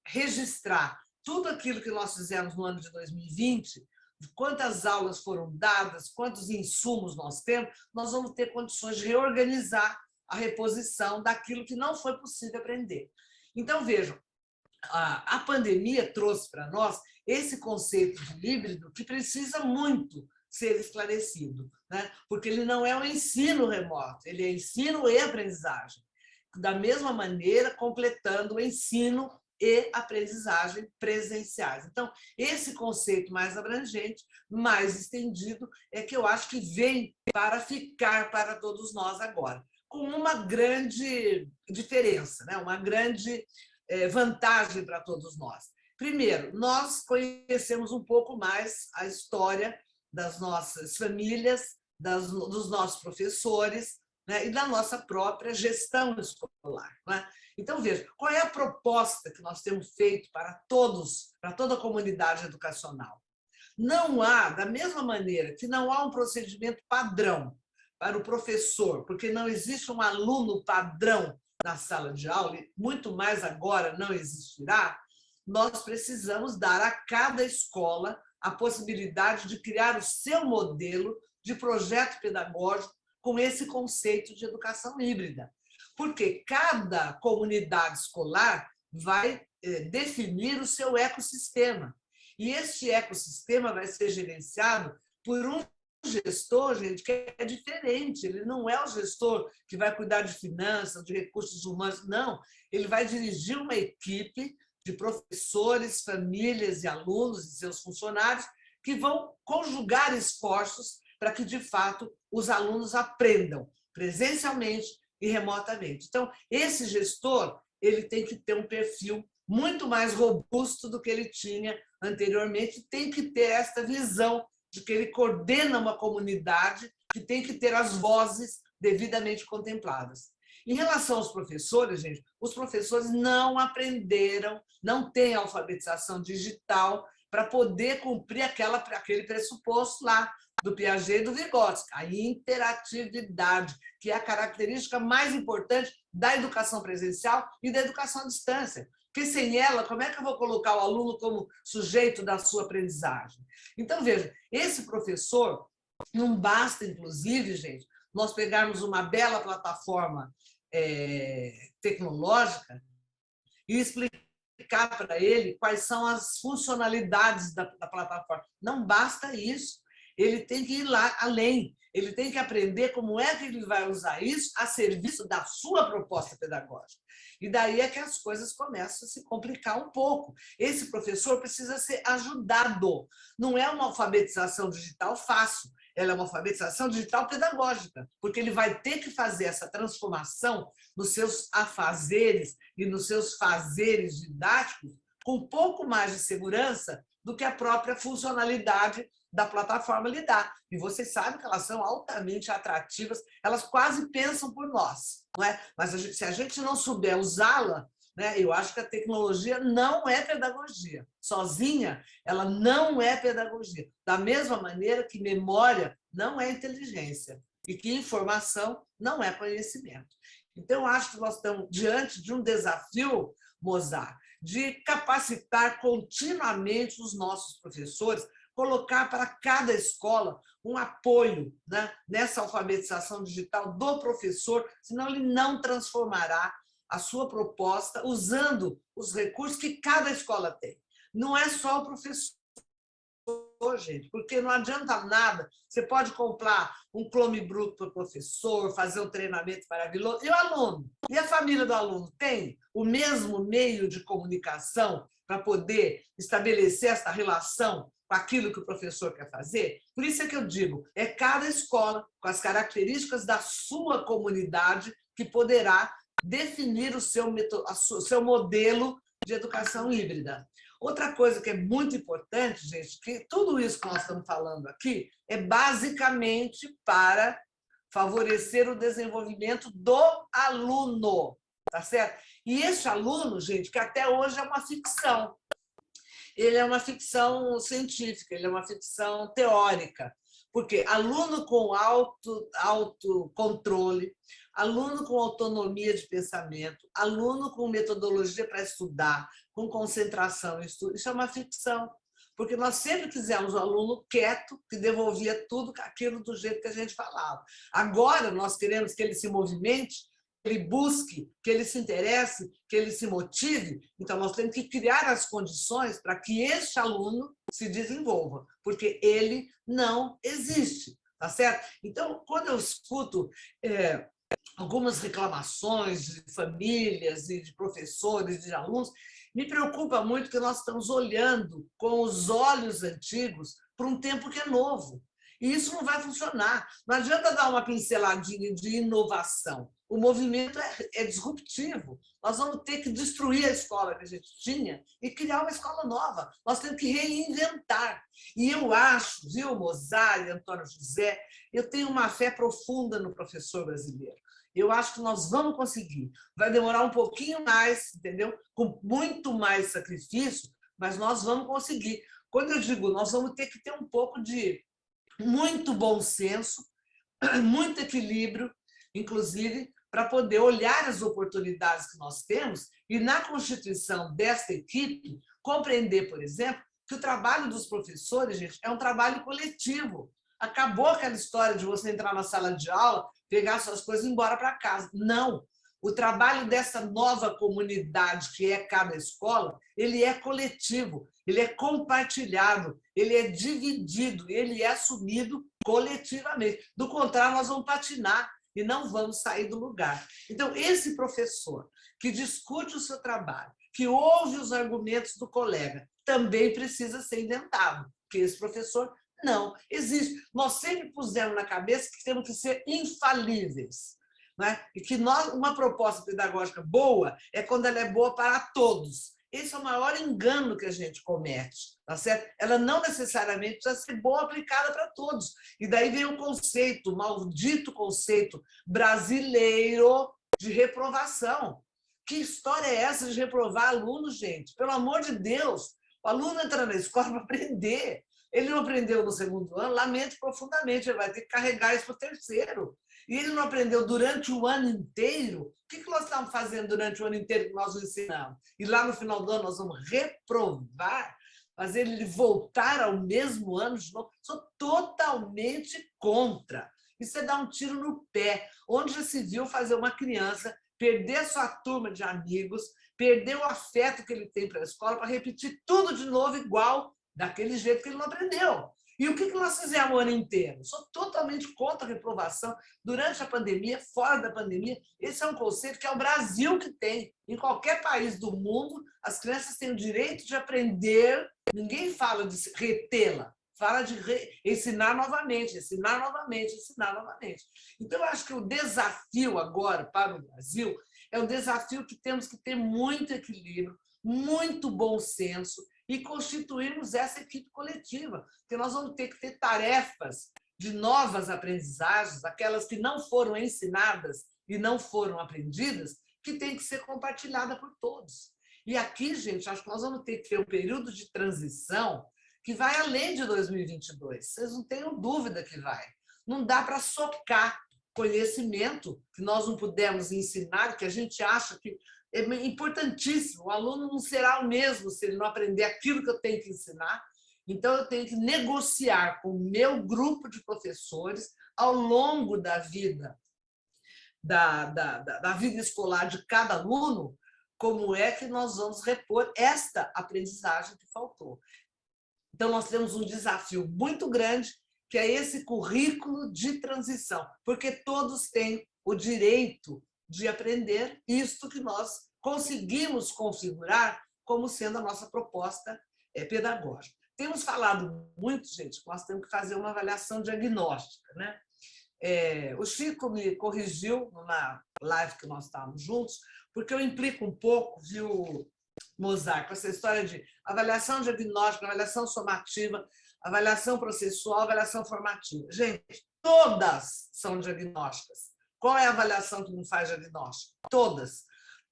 registrar tudo aquilo que nós fizemos no ano de 2020, quantas aulas foram dadas, quantos insumos nós temos, nós vamos ter condições de reorganizar a reposição daquilo que não foi possível aprender. Então, vejam, a pandemia trouxe para nós esse conceito de híbrido que precisa muito ser esclarecido, né? Porque ele não é um ensino remoto, ele é ensino e aprendizagem. Da mesma maneira, completando o ensino e aprendizagem presenciais. Então, esse conceito mais abrangente, mais estendido, é que eu acho que vem para ficar para todos nós agora, com uma grande diferença, né? Uma grande vantagem para todos nós. Primeiro, nós conhecemos um pouco mais a história das nossas famílias, dos nossos professores, né, e da nossa própria gestão escolar, né? Então, veja, qual é a proposta que nós temos feito para todos, para toda a comunidade educacional? Não há, da mesma maneira que não há um procedimento padrão para o professor, porque não existe um aluno padrão na sala de aula, e muito mais agora não existirá, nós precisamos dar a cada escola a possibilidade de criar o seu modelo de projeto pedagógico com esse conceito de educação híbrida. Porque cada comunidade escolar vai definir o seu ecossistema. E este ecossistema vai ser gerenciado por um gestor, gente, que é diferente. Ele não é o gestor que vai cuidar de finanças, de recursos humanos, não. Ele vai dirigir uma equipe de professores, famílias e alunos e seus funcionários que vão conjugar esforços para que, de fato, os alunos aprendam presencialmente e remotamente. Então, esse gestor ele tem que ter um perfil muito mais robusto do que ele tinha anteriormente, tem que ter esta visão de que ele coordena uma comunidade que tem que ter as vozes devidamente contempladas. Em relação aos professores, gente, os professores não aprenderam, não têm alfabetização digital para poder cumprir aquele pressuposto lá do Piaget e do Vygotsky, a interatividade, que é a característica mais importante da educação presencial e da educação à distância. Porque sem ela, como é que eu vou colocar o aluno como sujeito da sua aprendizagem? Então, veja, esse professor, não basta, inclusive, gente, nós pegarmos uma bela plataforma tecnológica e explicar para ele quais são as funcionalidades da plataforma. Não basta isso. Ele tem que ir lá além. Ele tem que aprender como é que ele vai usar isso a serviço da sua proposta pedagógica. E daí é que as coisas começam a se complicar um pouco. Esse professor precisa ser ajudado. Não é uma alfabetização digital fácil, ela é uma alfabetização digital pedagógica, porque ele vai ter que fazer essa transformação nos seus afazeres e nos seus fazeres didáticos com um pouco mais de segurança do que a própria funcionalidade da plataforma lhe dá. E vocês sabem que elas são altamente atrativas, elas quase pensam por nós, não é? Mas se a gente não souber usá-la, né, eu acho que a tecnologia não é pedagogia. Sozinha, ela não é pedagogia. Da mesma maneira que memória não é inteligência e que informação não é conhecimento. Então, eu acho que nós estamos diante de um desafio, Mozart, de capacitar continuamente os nossos professores, colocar para cada escola um apoio, né, nessa alfabetização digital do professor, senão ele não transformará a sua proposta usando os recursos que cada escola tem. Não é só o professor, gente, porque não adianta nada. Você pode comprar um clone bruto para o professor, fazer um treinamento maravilhoso. E o aluno? E a família do aluno tem o mesmo meio de comunicação para poder estabelecer essa relação com aquilo que o professor quer fazer? Por isso é que eu digo, é cada escola, com as características da sua comunidade, que poderá definir o seu modelo de educação híbrida. Outra coisa que é muito importante, gente, que tudo isso que nós estamos falando aqui é basicamente para favorecer o desenvolvimento do aluno, tá certo? E esse aluno, gente, que até hoje é uma ficção, ele é uma ficção científica, ele é uma ficção teórica, porque aluno com autocontrole, aluno com autonomia de pensamento, aluno com metodologia para estudar, com concentração em estudo, isso é uma ficção, porque nós sempre quisemos um aluno quieto, que devolvia tudo aquilo do jeito que a gente falava. Agora nós queremos que ele se movimente, que ele busque, que ele se interesse, que ele se motive. Então, nós temos que criar as condições para que este aluno se desenvolva, porque ele não existe, tá certo? Então, quando eu escuto algumas reclamações de famílias e de professores, de alunos, me preocupa muito que nós estamos olhando com os olhos antigos para um tempo que é novo. E isso não vai funcionar. Não adianta dar uma pinceladinha de inovação. O movimento é disruptivo. Nós vamos ter que destruir a escola que a gente tinha e criar uma escola nova. Nós temos que reinventar. E eu acho, viu, Mozart e Antônio José, eu tenho uma fé profunda no professor brasileiro. Eu acho que nós vamos conseguir. Vai demorar um pouquinho mais, entendeu? Com muito mais sacrifício, mas nós vamos conseguir. Quando eu digo, nós vamos ter que ter um pouco de muito bom senso, muito equilíbrio, inclusive, para poder olhar as oportunidades que nós temos e, na constituição desta equipe, compreender, por exemplo, que o trabalho dos professores, gente, é um trabalho coletivo. Acabou aquela história de você entrar na sala de aula, pegar suas coisas e ir embora para casa. Não. O trabalho dessa nova comunidade que é cada escola, ele é coletivo, ele é compartilhado, ele é dividido, ele é assumido coletivamente. Do contrário, nós vamos patinar e não vamos sair do lugar. Então, esse professor que discute o seu trabalho, que ouve os argumentos do colega, também precisa ser inventado, porque esse professor não existe. Nós sempre pusemos na cabeça que temos que ser infalíveis. Né? E que uma proposta pedagógica boa é quando ela é boa para todos. Esse é o maior engano que a gente comete, tá certo? Ela não necessariamente precisa ser boa aplicada para todos. E daí vem o conceito, o maldito conceito brasileiro de reprovação. Que história é essa de reprovar alunos, gente? Pelo amor de Deus, o aluno entra na escola para aprender. Ele não aprendeu no segundo ano, lamento profundamente, ele vai ter que carregar isso para o terceiro. E ele não aprendeu durante o ano inteiro. O que nós estamos fazendo durante o ano inteiro que nós o ensinamos? E lá no final do ano nós vamos reprovar, fazer ele voltar ao mesmo ano de novo? Sou totalmente contra. Isso é dar um tiro no pé. Onde já se viu fazer uma criança perder a sua turma de amigos, perder o afeto que ele tem para a escola, para repetir tudo de novo igual, daquele jeito que ele não aprendeu. E o que nós fizemos o ano inteiro? Sou totalmente contra a reprovação durante a pandemia, fora da pandemia. Esse é um conceito que é o Brasil que tem. Em qualquer país do mundo, as crianças têm o direito de aprender. Ninguém fala de retê-la, fala de ensinar novamente, ensinar novamente, ensinar novamente. Então, eu acho que o desafio agora para o Brasil é um desafio que temos que ter muito equilíbrio, muito bom senso, e constituirmos essa equipe coletiva, porque nós vamos ter que ter tarefas de novas aprendizagens, aquelas que não foram ensinadas e não foram aprendidas, que tem que ser compartilhada por todos. E aqui, gente, acho que nós vamos ter que ter um período de transição que vai além de 2022. Vocês não tenham dúvida que vai. Não dá para socar conhecimento que nós não pudemos ensinar, que a gente acha que é importantíssimo. O aluno não será o mesmo se ele não aprender aquilo que eu tenho que ensinar. Então, eu tenho que negociar com o meu grupo de professores ao longo da vida, da vida escolar de cada aluno, como é que nós vamos repor esta aprendizagem que faltou. Então, nós temos um desafio muito grande, que é esse currículo de transição, porque todos têm o direito de aprender isto que nós conseguimos configurar como sendo a nossa proposta pedagógica. Temos falado muito, gente, que nós temos que fazer uma avaliação diagnóstica, né? O Chico me corrigiu na live que nós estávamos juntos, porque eu implico um pouco, viu, Mosaico, essa história de avaliação diagnóstica, avaliação somativa, avaliação processual, avaliação formativa. Gente, todas são diagnósticas. Qual é a avaliação que não faz diagnóstico? Todas.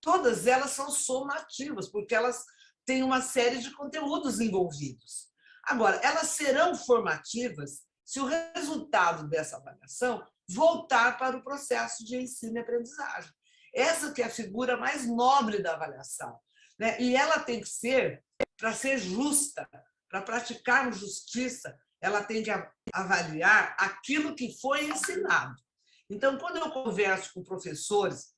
Todas elas são somativas, porque elas têm uma série de conteúdos envolvidos. Agora, elas serão formativas se o resultado dessa avaliação voltar para o processo de ensino e aprendizagem. Essa que é a figura mais nobre da avaliação, né? E ela tem que ser, para ser justa, para praticarmos justiça, ela tem que avaliar aquilo que foi ensinado. Então, quando eu converso com professores,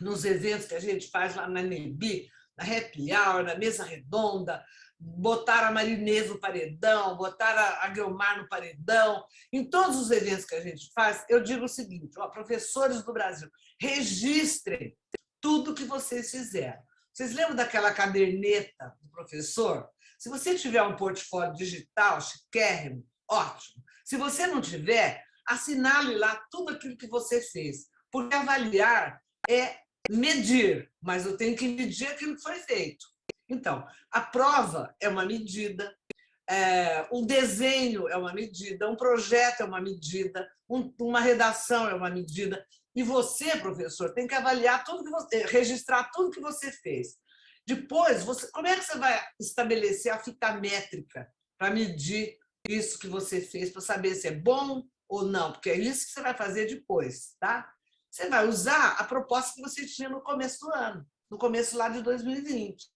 nos eventos que a gente faz lá na NEBI, na Happy Hour, na mesa redonda, botar a Marinês no paredão, botar a Guilmar no paredão, em todos os eventos que a gente faz, eu digo o seguinte, ó, professores do Brasil, registrem tudo que vocês fizeram. Vocês lembram daquela caderneta do professor? Se você tiver um portfólio digital chiquérrimo, ótimo. Se você não tiver, assinale lá tudo aquilo que você fez, porque avaliar é medir, mas eu tenho que medir aquilo que foi feito. Então, a prova é uma medida, um desenho é uma medida, um projeto é uma medida, uma redação é uma medida. E você, professor, tem que avaliar tudo que você, registrar tudo que você fez. Depois, como é que você vai estabelecer a fita métrica para medir isso que você fez, para saber se é bom ou não? Porque é isso que você vai fazer depois, tá? Você vai usar a proposta que você tinha no começo do ano, no começo lá de 2020.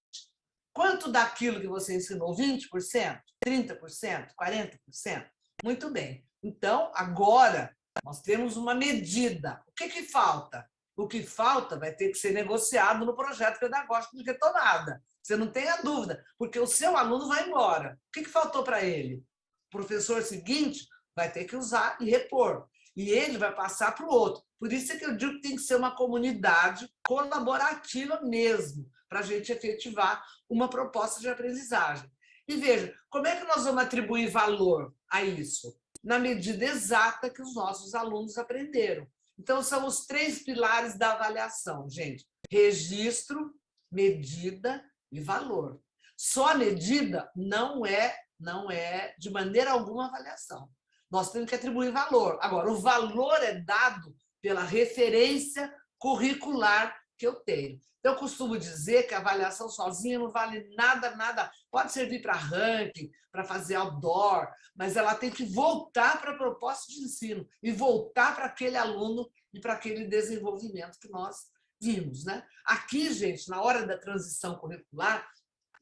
Quanto daquilo que você ensinou? 20%? 30%? 40%? Muito bem. Então, agora, nós temos uma medida. O que falta? O que falta vai ter que ser negociado no projeto pedagógico de retomada. Você não tenha dúvida, porque o seu aluno vai embora. O que faltou para ele? O professor seguinte vai ter que usar e repor. E ele vai passar para o outro. Por isso é que eu digo que tem que ser uma comunidade colaborativa mesmo, para a gente efetivar uma proposta de aprendizagem. E veja, como é que nós vamos atribuir valor a isso? Na medida exata que os nossos alunos aprenderam. Então, são os 3 pilares da avaliação, gente. Registro, medida e valor. Só a medida não é de maneira alguma avaliação. Nós temos que atribuir valor. Agora, o valor é dado pela referência curricular que eu tenho. Então, eu costumo dizer que a avaliação sozinha não vale nada. Pode servir para ranking, para fazer outdoor, mas ela tem que voltar para a proposta de ensino e voltar para aquele aluno e para aquele desenvolvimento que nós vimos, né? Aqui, gente, na hora da transição curricular,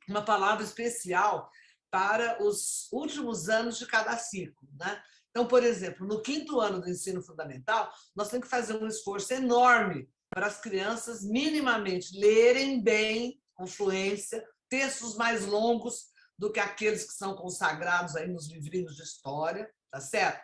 uma palavra especial para os últimos anos de cada ciclo, né? Então, por exemplo, no 5º ano do ensino fundamental, nós temos que fazer um esforço enorme para as crianças minimamente lerem bem, com fluência, textos mais longos do que aqueles que são consagrados aí nos livrinhos de história, tá certo?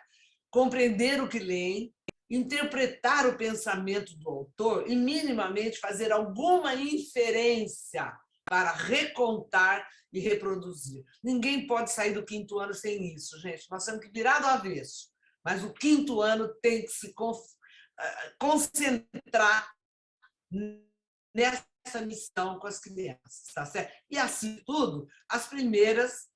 Compreender o que leem, interpretar o pensamento do autor e minimamente fazer alguma inferência para recontar e reproduzir. Ninguém pode sair do 5º ano sem isso, gente. Nós temos que virar do avesso. Mas o 5º ano tem que se concentrar nessa missão com as crianças, tá certo? E, assim tudo, as primeiras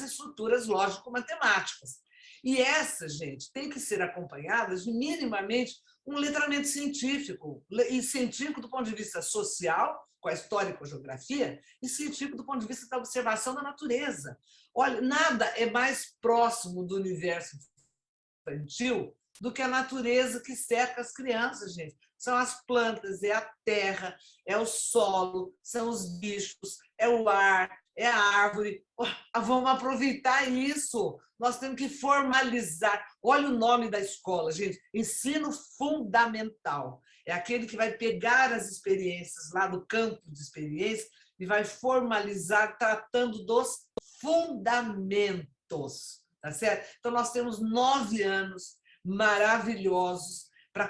estruturas lógico-matemáticas. E essas, gente, tem que ser acompanhadas de minimamente um letramento científico, e científico do ponto de vista social, com a história e com a geografia, e científico do ponto de vista da observação da natureza. Olha, nada é mais próximo do universo infantil do que a natureza que cerca as crianças, gente. São as plantas, é a terra, é o solo, são os bichos, é o ar, é a árvore. Vamos aproveitar isso. Nós temos que formalizar. Olha o nome da escola, gente. Ensino fundamental. É aquele que vai pegar as experiências lá do campo de experiência e vai formalizar tratando dos fundamentos. Tá certo? Então, nós temos 9 anos maravilhosos para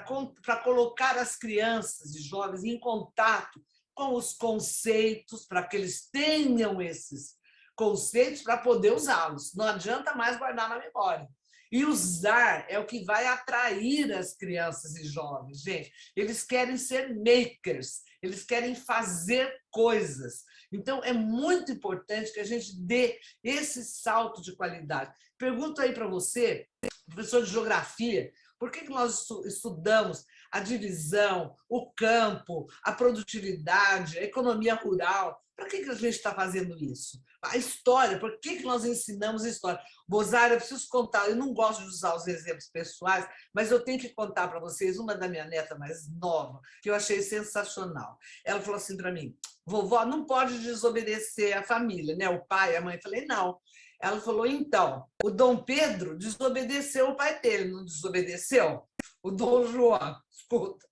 colocar as crianças e jovens em contato com os conceitos, para que eles tenham esses conceitos para poder usá-los. Não adianta mais guardar na memória. E usar é o que vai atrair as crianças e jovens, gente. Eles querem ser makers, eles querem fazer coisas. Então, é muito importante que a gente dê esse salto de qualidade. Pergunto aí para você, professor de geografia, por que nós estudamos a divisão, o campo, a produtividade, a economia rural? Para que a gente está fazendo isso? A história, por que nós ensinamos a história? Bozara, eu preciso contar, eu não gosto de usar os exemplos pessoais, mas eu tenho que contar para vocês uma da minha neta mais nova, que eu achei sensacional. Ela falou assim para mim, vovó, não pode desobedecer a família, né? O pai, a mãe. Eu falei, não. Ela falou, então, o Dom Pedro desobedeceu o pai dele, não desobedeceu? O Dom João, escuta.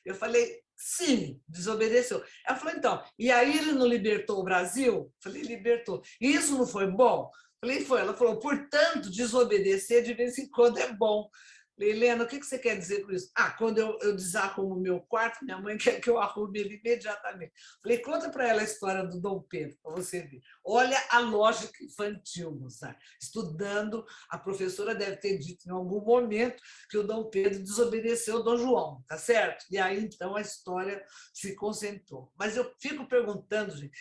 Eu falei, sim, desobedeceu. Ela falou, então, e aí ele não libertou o Brasil? Eu falei, libertou. E isso não foi bom? Eu falei, foi. Ela falou, portanto, desobedecer de vez em quando é bom. Falei, Helena, o que você quer dizer com isso? Ah, quando eu desarrumo o meu quarto, minha mãe quer que eu arrume ele imediatamente. Falei, conta para ela a história do Dom Pedro, para você ver. Olha a lógica infantil, moça. Estudando, a professora deve ter dito em algum momento que o Dom Pedro desobedeceu o Dom João, tá certo? E aí, então, a história se concentrou. Mas eu fico perguntando, gente,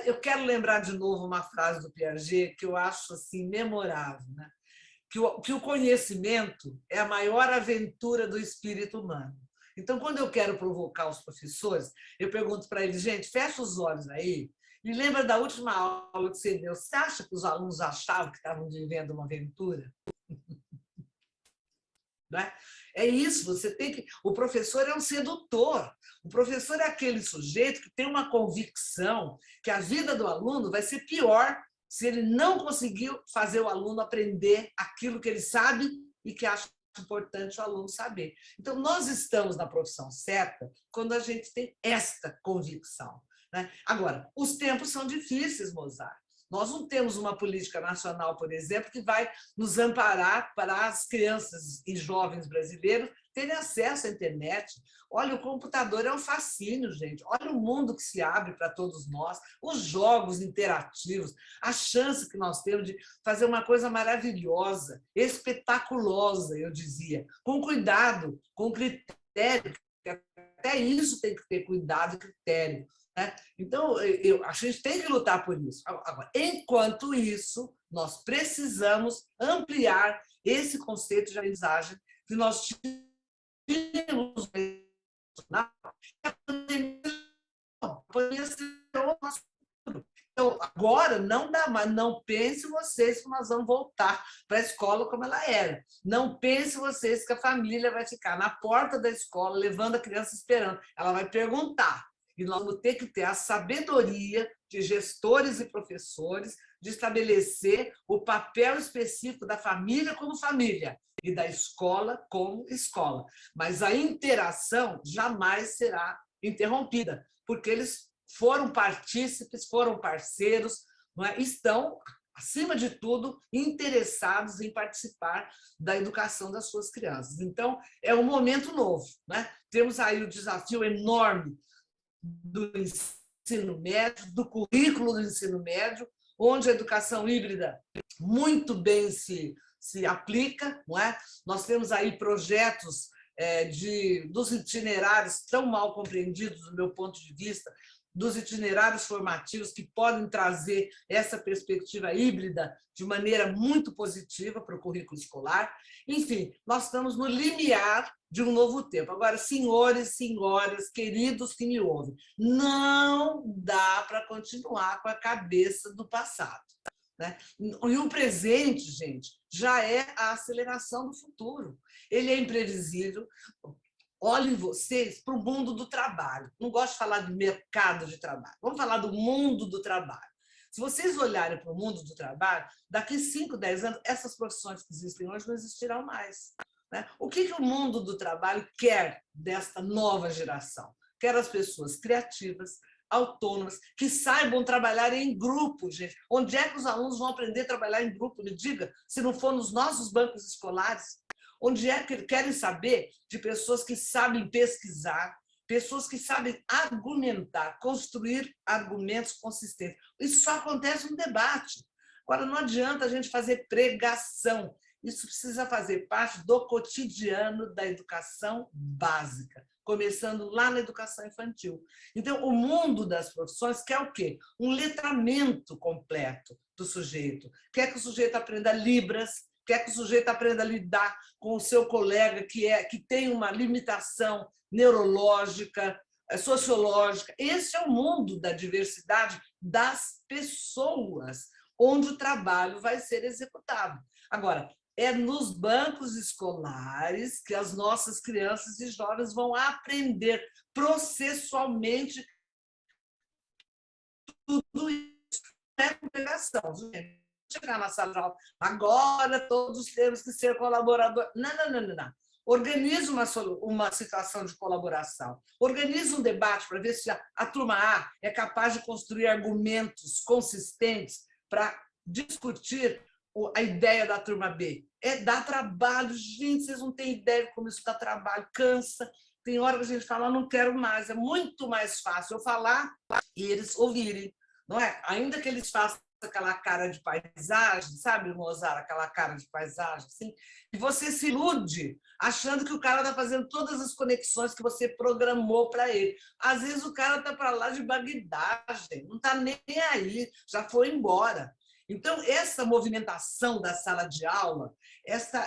eu quero lembrar de novo uma frase do Piaget que eu acho assim memorável, né? Que o conhecimento é a maior aventura do espírito humano. Então, quando eu quero provocar os professores, eu pergunto para eles, gente, fecha os olhos aí e lembra da última aula que você deu. Você acha que os alunos achavam que estavam vivendo uma aventura? Não é? É isso, você tem que. O professor é um sedutor. O professor é aquele sujeito que tem uma convicção que a vida do aluno vai ser pior se ele não conseguiu fazer o aluno aprender aquilo que ele sabe e que acha importante o aluno saber. Então, nós estamos na profissão certa quando a gente tem esta convicção, né? Agora, os tempos são difíceis, Mozart. Nós não temos uma política nacional, por exemplo, que vai nos amparar para as crianças e jovens brasileiros terem acesso à internet. Olha, o computador é um fascínio, gente. Olha o mundo que se abre para todos nós, os jogos interativos, a chance que nós temos de fazer uma coisa maravilhosa, espetaculosa, eu dizia, com cuidado, com critério, até isso tem que ter cuidado e critério. Né? Então, a gente tem que lutar por isso. Agora, enquanto isso, nós precisamos ampliar esse conceito de aprendizagem que nós tínhamos na pandemia. Então, agora não dá mais. Não pense vocês que nós vamos voltar para a escola como ela era. Não pense vocês que a família vai ficar na porta da escola levando a criança esperando. Ela vai perguntar. E nós vamos ter que ter a sabedoria de gestores e professores de estabelecer o papel específico da família como família e da escola como escola. Mas a interação jamais será interrompida, porque eles foram partícipes, foram parceiros, não é? Estão, acima de tudo, interessados em participar da educação das suas crianças. Então, é um momento novo, né? Temos aí o desafio enorme do ensino médio, do currículo do ensino médio, onde a educação híbrida muito bem se aplica, não é? Nós temos aí projetos dos itinerários tão mal compreendidos, do meu ponto de vista, dos itinerários formativos que podem trazer essa perspectiva híbrida de maneira muito positiva para o currículo escolar. Enfim, nós estamos no limiar de um novo tempo. Agora, senhores, senhoras, queridos que me ouvem, não dá para continuar com a cabeça do passado. Né? E o presente, gente, já é a aceleração do futuro. Ele é imprevisível. Olhem vocês para o mundo do trabalho. Não gosto de falar de mercado de trabalho. Vamos falar do mundo do trabalho. Se vocês olharem para o mundo do trabalho, daqui 5, 10 anos, essas profissões que existem hoje não existirão mais. Né? O que o mundo do trabalho quer desta nova geração? Quer as pessoas criativas, autônomas, que saibam trabalhar em grupo, gente. Onde é que os alunos vão aprender a trabalhar em grupo? Me diga, se não for nos nossos bancos escolares. Onde é que querem saber de pessoas que sabem pesquisar, pessoas que sabem argumentar, construir argumentos consistentes. Isso só acontece no debate. Agora, não adianta a gente fazer pregação. Isso precisa fazer parte do cotidiano da educação básica. começando lá na educação infantil. Então, o mundo das profissões quer o quê? Um letramento completo do sujeito. Quer que o sujeito aprenda Libras, quer que o sujeito aprenda a lidar com o seu colega que tem uma limitação neurológica, sociológica. Esse é o mundo da diversidade das pessoas, onde o trabalho vai ser executado. Agora, é nos bancos escolares que as nossas crianças e jovens vão aprender processualmente tudo isso. Não é complicação, gente. Chegar na sala de aula, agora todos temos que ser colaboradores. Não. Organize uma situação de colaboração. Organize um debate para ver se a turma A é capaz de construir argumentos consistentes para discutir a ideia da turma B. Dá trabalho, gente, vocês não têm ideia de como isso dá trabalho, cansa. Tem hora que a gente fala, não quero mais. É muito mais fácil eu falar e eles ouvirem, não é? Ainda que eles façam aquela cara de paisagem, sabe, Mozart, aquela cara de paisagem, assim, e você se ilude achando que o cara está fazendo todas as conexões que você programou para ele. Às vezes o cara está para lá de bagdagem, não está nem aí, já foi embora. Então, essa movimentação da sala de aula,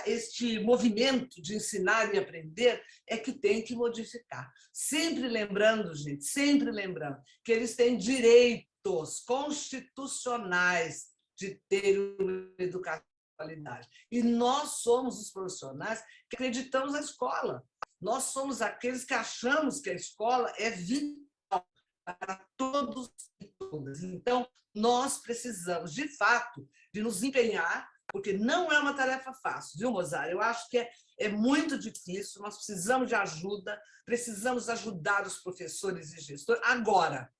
este movimento de ensinar e aprender é que tem que modificar. Sempre lembrando, gente, sempre lembrando que eles têm direitos constitucionais de ter uma educação de qualidade. E nós somos os profissionais que acreditamos na escola. Nós somos aqueles que achamos que a escola é vital para todos e todas. Então, nós precisamos, de fato, de nos empenhar, porque não é uma tarefa fácil, viu, Mozart? Eu acho que é muito difícil, nós precisamos de ajuda, precisamos ajudar os professores e gestores agora,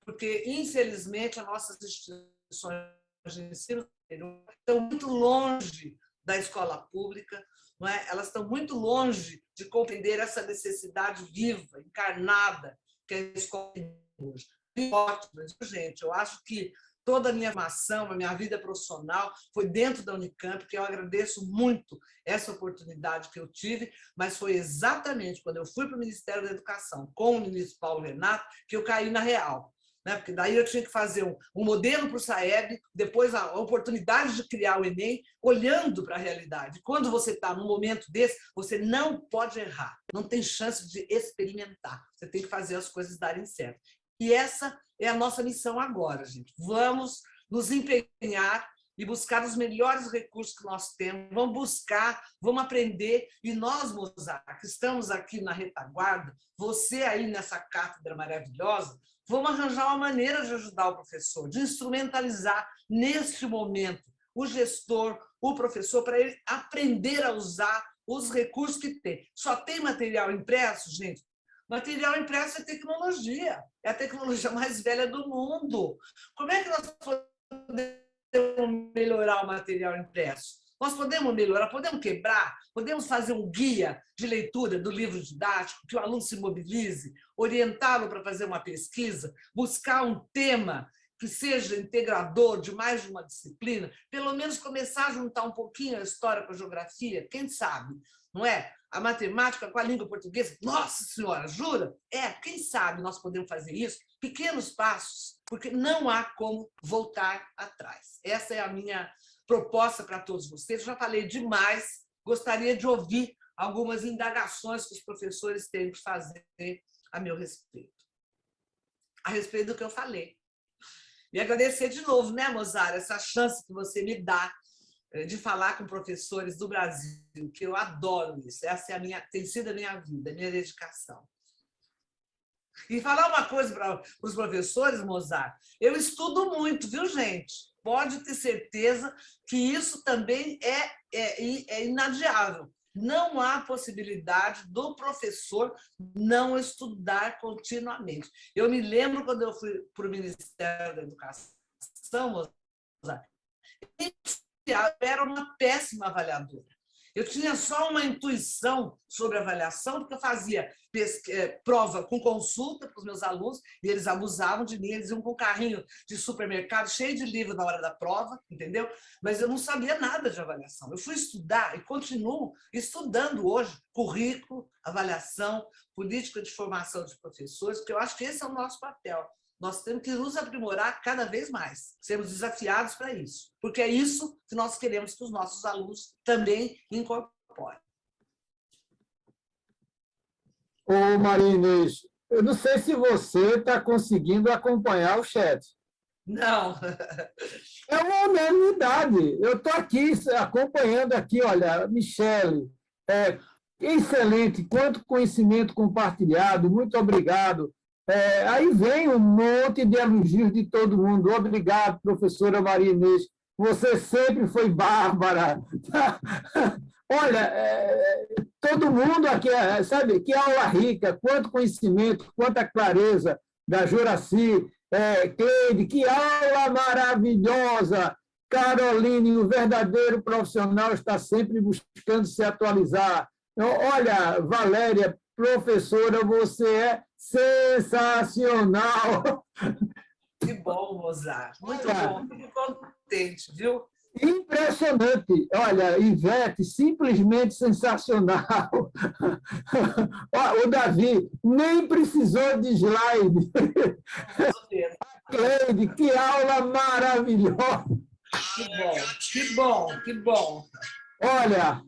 porque, infelizmente, as nossas instituições de ensino estão muito longe da escola pública, não é? Elas estão muito longe de compreender essa necessidade viva, encarnada, que a escola tem hoje. Ótimo, gente, eu acho que toda a minha formação, a minha vida profissional foi dentro da Unicamp, que eu agradeço muito essa oportunidade que eu tive, mas foi exatamente quando eu fui para o Ministério da Educação, com o ministro Paulo Renato, que eu caí na real. Né? Porque daí eu tinha que fazer um modelo para o SAEB, depois a oportunidade de criar o Enem, olhando para a realidade. Quando você está num momento desse, você não pode errar, não tem chance de experimentar, você tem que fazer as coisas darem certo. E essa é a nossa missão agora, gente. Vamos nos empenhar e buscar os melhores recursos que nós temos. Vamos buscar, vamos aprender. E nós, Mozart, que estamos aqui na retaguarda, você aí nessa cátedra maravilhosa, vamos arranjar uma maneira de ajudar o professor, de instrumentalizar neste momento o gestor, o professor, para ele aprender a usar os recursos que tem. Só tem material impresso, gente? Material impresso é tecnologia, é a tecnologia mais velha do mundo. Como é que nós podemos melhorar o material impresso? Nós podemos melhorar, podemos quebrar, podemos fazer um guia de leitura do livro didático, que o aluno se mobilize, orientá-lo para fazer uma pesquisa, buscar um tema que seja integrador de mais de uma disciplina, pelo menos começar a juntar um pouquinho a história com a geografia, quem sabe, não é? A matemática com a língua portuguesa, nossa senhora, jura? Quem sabe nós podemos fazer isso? Pequenos passos, porque não há como voltar atrás. Essa é a minha proposta para todos vocês. Eu já falei demais, gostaria de ouvir algumas indagações que os professores têm que fazer a meu respeito. A respeito do que eu falei. E agradecer de novo, né, Mozart, essa chance que você me dá de falar com professores do Brasil, que eu adoro isso. Essa tem sido a minha vida, a minha dedicação. E falar uma coisa para os professores, Mozart, eu estudo muito, viu, gente? Pode ter certeza que isso também é inadiável. Não há possibilidade do professor não estudar continuamente. Eu me lembro quando eu fui para o Ministério da Educação, Mozart, eu era uma péssima avaliadora. Eu tinha só uma intuição sobre avaliação, porque eu fazia prova com consulta para os meus alunos, e eles abusavam de mim, eles iam com um carrinho de supermercado cheio de livro na hora da prova, entendeu? Mas eu não sabia nada de avaliação. Eu fui estudar e continuo estudando hoje currículo, avaliação, política de formação de professores, porque eu acho que esse é o nosso papel. Nós temos que nos aprimorar cada vez mais, sermos desafiados para isso, porque é isso que nós queremos que os nossos alunos também incorporem. Ô, Maria Inês, eu não sei se você está conseguindo acompanhar o chat. Não. É uma unanimidade. Eu estou aqui acompanhando aqui, olha, Michele, excelente, quanto conhecimento compartilhado, muito obrigado. Aí vem um monte de elogios de todo mundo. Obrigado, professora Maria Inês. Você sempre foi bárbara. Olha, todo mundo aqui, sabe, que aula rica, quanto conhecimento, quanta clareza da Juraci, Cleide, que aula maravilhosa. Caroline, o verdadeiro profissional está sempre buscando se atualizar. Olha, Valéria, professora, você é sensacional. Que bom, Mozart. Muito bom. Fico contente, viu? Impressionante. Olha, Ivete, simplesmente sensacional. O Davi nem precisou de slide. Cleide, que aula maravilhosa. Que bom, que bom. Olha,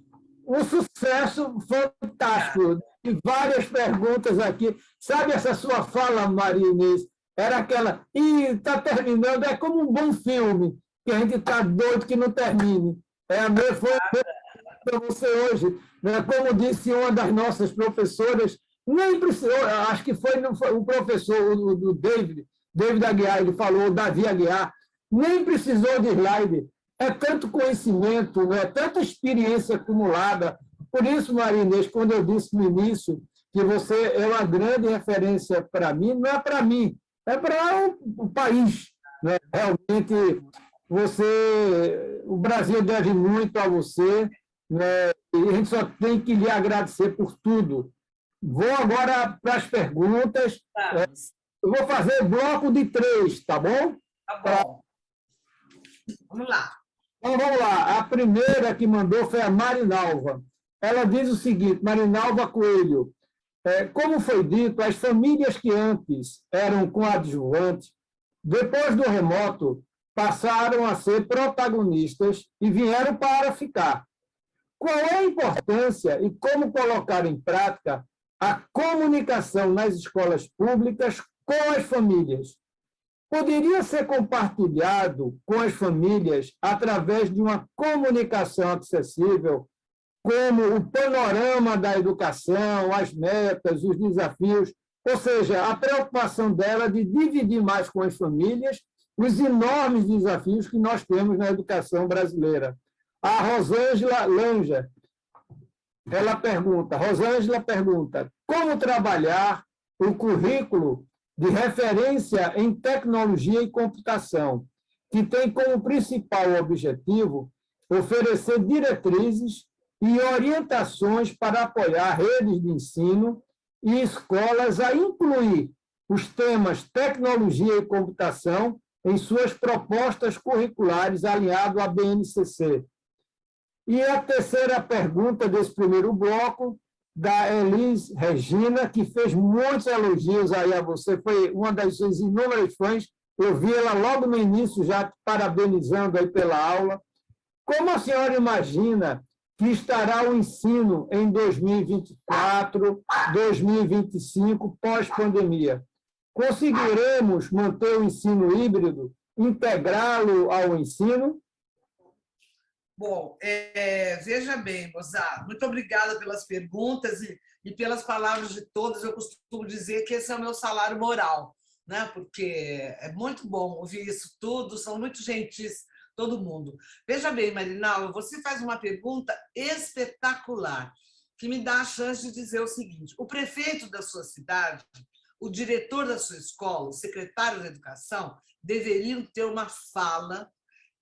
um sucesso fantástico. E várias perguntas aqui. Sabe essa sua fala, Maria Inês? Era aquela, está terminando, é como um bom filme, que a gente está doido que não termine. Foi para você hoje. Né? Como disse uma das nossas professoras, nem precisou, acho que foi o professor, o David Aguiar, ele falou, o Davi Aguiar, nem precisou de slide. É tanto conhecimento, né? Tanta experiência acumulada. Por isso, Maria Inês, quando eu disse no início que você é uma grande referência para mim, não é para mim, é para o país. Né? Realmente, o Brasil deve muito a você, né? E a gente só tem que lhe agradecer por tudo. Vou agora para as perguntas. Eu vou fazer bloco de 3, tá bom? Tá bom. Vamos lá. Então, vamos lá. A primeira que mandou foi a Marinalva. Ela diz o seguinte, Marinalva Coelho, como foi dito, as famílias que antes eram coadjuvantes, depois do remoto, passaram a ser protagonistas e vieram para ficar. Qual é a importância e como colocar em prática a comunicação nas escolas públicas com as famílias? Poderia ser compartilhado com as famílias através de uma comunicação acessível, como o panorama da educação, as metas, os desafios, ou seja, a preocupação dela de dividir mais com as famílias os enormes desafios que nós temos na educação brasileira. A Rosângela Lanja, Rosângela pergunta, como trabalhar o currículo de referência em tecnologia e computação, que tem como principal objetivo oferecer diretrizes e orientações para apoiar redes de ensino e escolas a incluir os temas tecnologia e computação em suas propostas curriculares alinhado à BNCC. E a terceira pergunta desse primeiro bloco, da Elis Regina, que fez muitos elogios aí a você, foi uma das suas inúmeras fãs, eu vi ela logo no início já parabenizando aí pela aula. Como a senhora imagina que estará o ensino em 2024, 2025, pós-pandemia? Conseguiremos manter o ensino híbrido, integrá-lo ao ensino? Bom, veja bem, Mozart, muito obrigada pelas perguntas e pelas palavras de todos. Eu costumo dizer que esse é o meu salário moral, né? Porque é muito bom ouvir isso tudo, são muito gentis todo mundo. Veja bem, Marinalva, você faz uma pergunta espetacular, que me dá a chance de dizer o seguinte: o prefeito da sua cidade, o diretor da sua escola, o secretário da educação, deveriam ter uma fala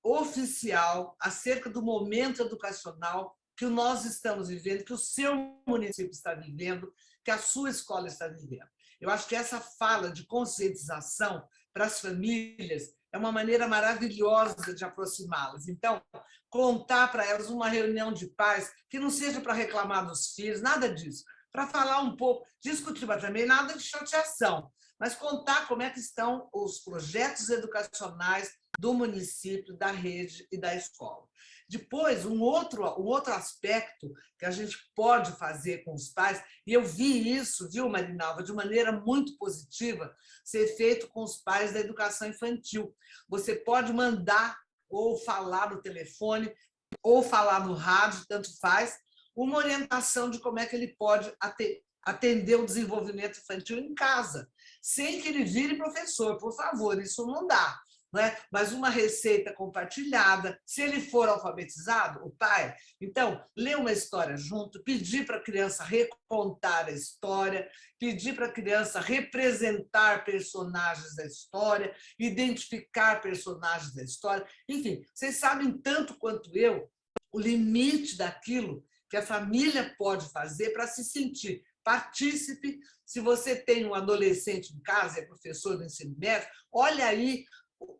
oficial acerca do momento educacional que nós estamos vivendo, que o seu município está vivendo, que a sua escola está vivendo. Eu acho que essa fala de conscientização para as famílias é uma maneira maravilhosa de aproximá-las. Então, contar para elas uma reunião de pais, que não seja para reclamar dos filhos, nada disso, para falar um pouco, discutir, mas também nada de chateação, mas contar como é que estão os projetos educacionais do município, da rede e da escola. Depois, um outro aspecto que a gente pode fazer com os pais, e eu vi isso, viu, Marinalva, de maneira muito positiva, ser feito com os pais da educação infantil. Você pode mandar ou falar no telefone, ou falar no rádio, tanto faz, uma orientação de como é que ele pode atender o desenvolvimento infantil em casa, sem que ele vire professor, por favor, isso não dá. Né? Mas uma receita compartilhada, se ele for alfabetizado, o pai, então, ler uma história junto, pedir para a criança recontar a história, pedir para a criança representar personagens da história, identificar personagens da história, enfim, vocês sabem tanto quanto eu o limite daquilo que a família pode fazer para se sentir partícipe. Se você tem um adolescente em casa, é professor do ensino médio, olha aí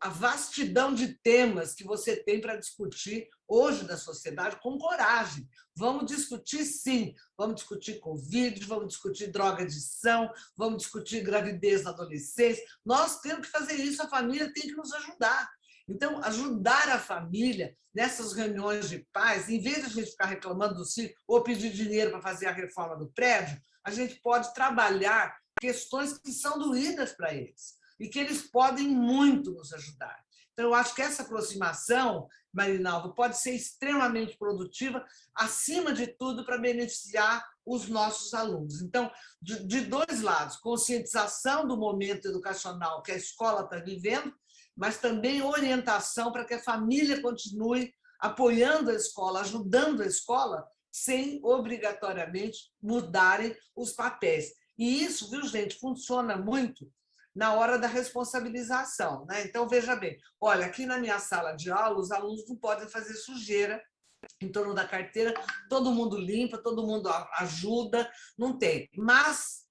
a vastidão de temas que você tem para discutir hoje na sociedade com coragem. Vamos discutir, sim. Vamos discutir Covid, vamos discutir droga-adição, vamos discutir gravidez na adolescência. Nós temos que fazer isso, a família tem que nos ajudar. Então, ajudar a família nessas reuniões de pais, em vez de a gente ficar reclamando do filho ou pedir dinheiro para fazer a reforma do prédio, a gente pode trabalhar questões que são doídas para eles e que eles podem muito nos ajudar. Então, eu acho que essa aproximação, Marinalva, pode ser extremamente produtiva, acima de tudo, para beneficiar os nossos alunos. Então, de dois lados, conscientização do momento educacional que a escola está vivendo, mas também orientação para que a família continue apoiando a escola, ajudando a escola, sem obrigatoriamente mudarem os papéis. E isso, viu, gente, funciona muito na hora da responsabilização. Né? Então, veja bem, olha, aqui na minha sala de aula, os alunos não podem fazer sujeira em torno da carteira, todo mundo limpa, todo mundo ajuda, não tem. Mas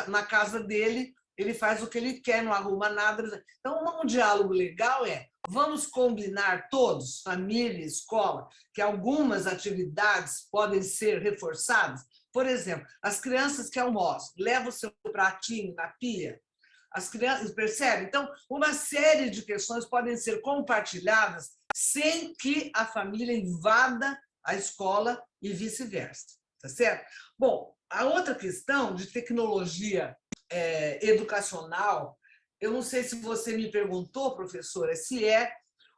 na casa dele, ele faz o que ele quer, não arruma nada. Então, um diálogo legal é: vamos combinar todos, família, escola, que algumas atividades podem ser reforçadas. Por exemplo, as crianças que almoçam, levam o seu pratinho na pia. As crianças, percebem? Então, uma série de questões podem ser compartilhadas sem que a família invada a escola e vice-versa. Tá certo? Bom, a outra questão de tecnologia educacional, eu não sei se você me perguntou, professora, se é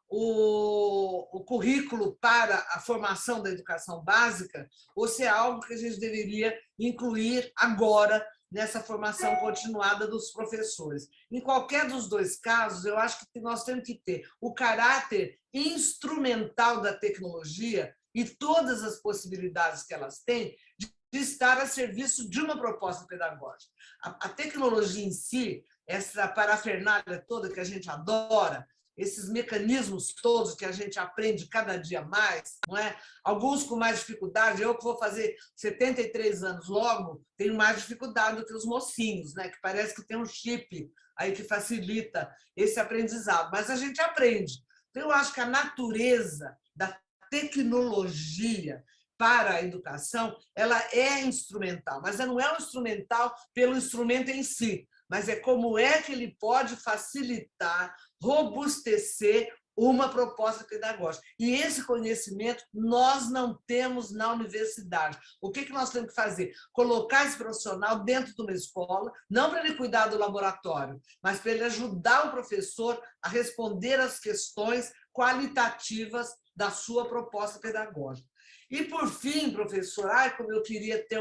o currículo para a formação da educação básica ou se é algo que a gente deveria incluir agora nessa formação continuada dos professores. Em qualquer dos dois casos, eu acho que nós temos que ter o caráter instrumental da tecnologia e todas as possibilidades que elas têm de estar a serviço de uma proposta pedagógica. A tecnologia em si, essa parafernália toda que a gente adora, esses mecanismos todos que a gente aprende cada dia mais, não é? Alguns com mais dificuldade, eu que vou fazer 73 anos logo, tenho mais dificuldade do que os mocinhos, né? Que parece que tem um chip aí que facilita esse aprendizado, mas a gente aprende. Então, eu acho que a natureza da tecnologia para a educação, ela é instrumental, mas ela não é um instrumental pelo instrumento em si, mas é como é que ele pode facilitar, robustecer uma proposta pedagógica. E esse conhecimento nós não temos na universidade. O que nós temos que fazer? Colocar esse profissional dentro de uma escola, não para ele cuidar do laboratório, mas para ele ajudar o professor a responder às questões qualitativas da sua proposta pedagógica. E, por fim, professor, como eu queria ter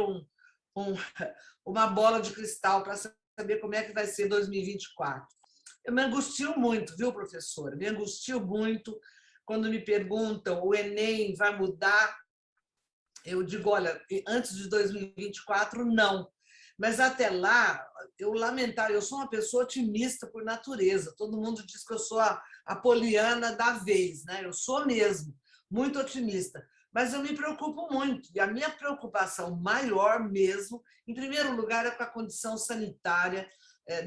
uma bola de cristal para saber como é que vai ser 2024. Eu me angustio muito, viu, professora? Me angustio muito quando me perguntam: o Enem vai mudar? Eu digo, olha, antes de 2024, não. Mas até lá, eu sou uma pessoa otimista por natureza. Todo mundo diz que eu sou a poliana da vez, né? Eu sou mesmo, muito otimista. mas eu me preocupo muito. E a minha preocupação maior mesmo, em primeiro lugar, é com a condição sanitária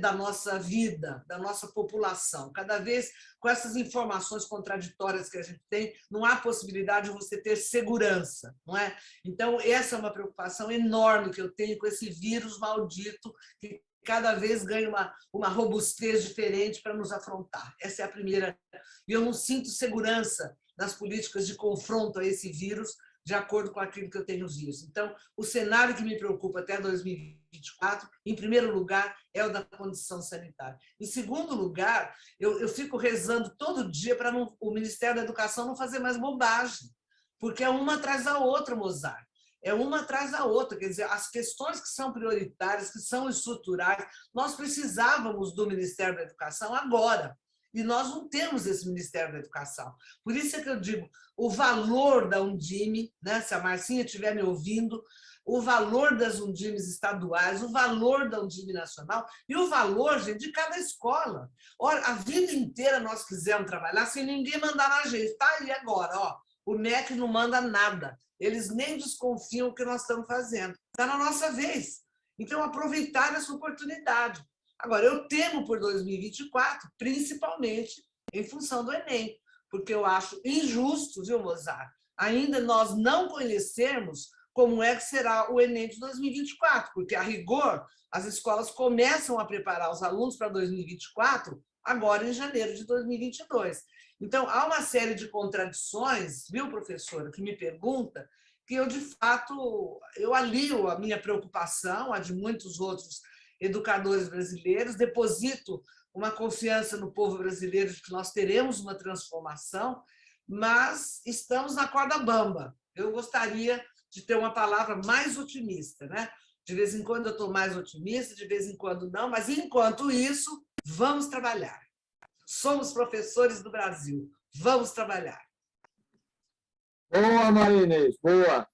da nossa vida, da nossa população. Cada vez, com essas informações contraditórias que a gente tem, não há possibilidade de você ter segurança, não é? Então, essa é uma preocupação enorme que eu tenho com esse vírus maldito, que cada vez ganha uma robustez diferente para nos afrontar. Essa é a primeira. E eu não sinto segurança nas políticas de confronto a esse vírus, de acordo com aquilo que eu tenho visto. Então, o cenário que me preocupa até 2024, em primeiro lugar, é o da condição sanitária. Em segundo lugar, eu fico rezando todo dia para o Ministério da Educação não fazer mais bobagem, porque é uma atrás da outra, Mozart. É uma atrás da outra, quer dizer, as questões que são prioritárias, que são estruturais, nós precisávamos do Ministério da Educação agora, e nós não temos esse Ministério da Educação. Por isso é que eu digo, o valor da Undime, né, se a Marcinha estiver me ouvindo, o valor das Undimes estaduais, o valor da Undime nacional e o valor, gente, de cada escola. Ora, a vida inteira nós quisemos trabalhar sem ninguém mandar na gente. Está aí agora, ó, o MEC não manda nada. Eles nem desconfiam o que nós estamos fazendo. Está na nossa vez. Então, aproveitar essa oportunidade. Agora, eu temo por 2024, principalmente em função do Enem, porque eu acho injusto, viu, Mozart? Ainda nós não conhecemos como é que será o Enem de 2024, porque, a rigor, as escolas começam a preparar os alunos para 2024 agora em janeiro de 2022. Então, há uma série de contradições, viu, professora, que me pergunta, que eu, de fato, eu alio a minha preocupação, a de muitos outros educadores brasileiros, deposito uma confiança no povo brasileiro de que nós teremos uma transformação, mas estamos na corda bamba. Eu gostaria de ter uma palavra mais otimista, né? De vez em quando eu estou mais otimista, de vez em quando não, mas enquanto isso, vamos trabalhar. Somos professores do Brasil, vamos trabalhar. Boa, Maria Inês, boa.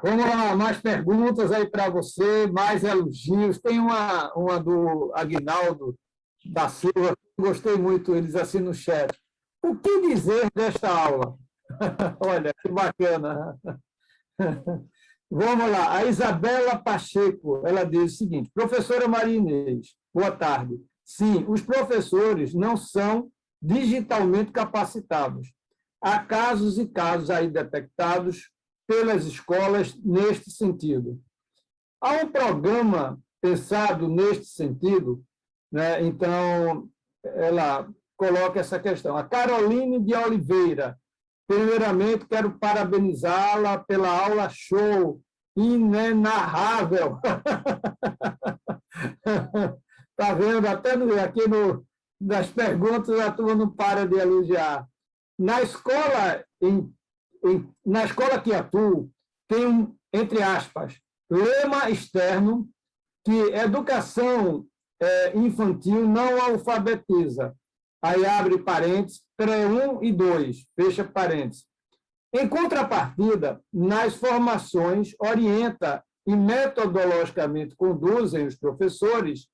Vamos lá, mais perguntas aí para você, mais elogios. Tem uma do Aguinaldo da Silva, gostei muito, eles assim no chat. O que dizer desta aula? Olha, que bacana. Vamos lá, a Isabela Pacheco, ela diz o seguinte: professora Maria Inês, boa tarde. Sim, os professores não são digitalmente capacitados. Há casos e casos aí detectados pelas escolas neste sentido. Há um programa pensado neste sentido, né? Então, ela coloca essa questão. A Caroline de Oliveira, primeiramente, quero parabenizá-la pela aula show, inenarrável. Está vendo? Até aqui nas perguntas a turma não para de elogiar. Na escola, na escola que atuo, tem um, entre aspas, lema externo que educação infantil não alfabetiza. Aí abre parênteses, pré-1 e 2, fecha parênteses. Em contrapartida, nas formações, orienta e metodologicamente conduzem os professores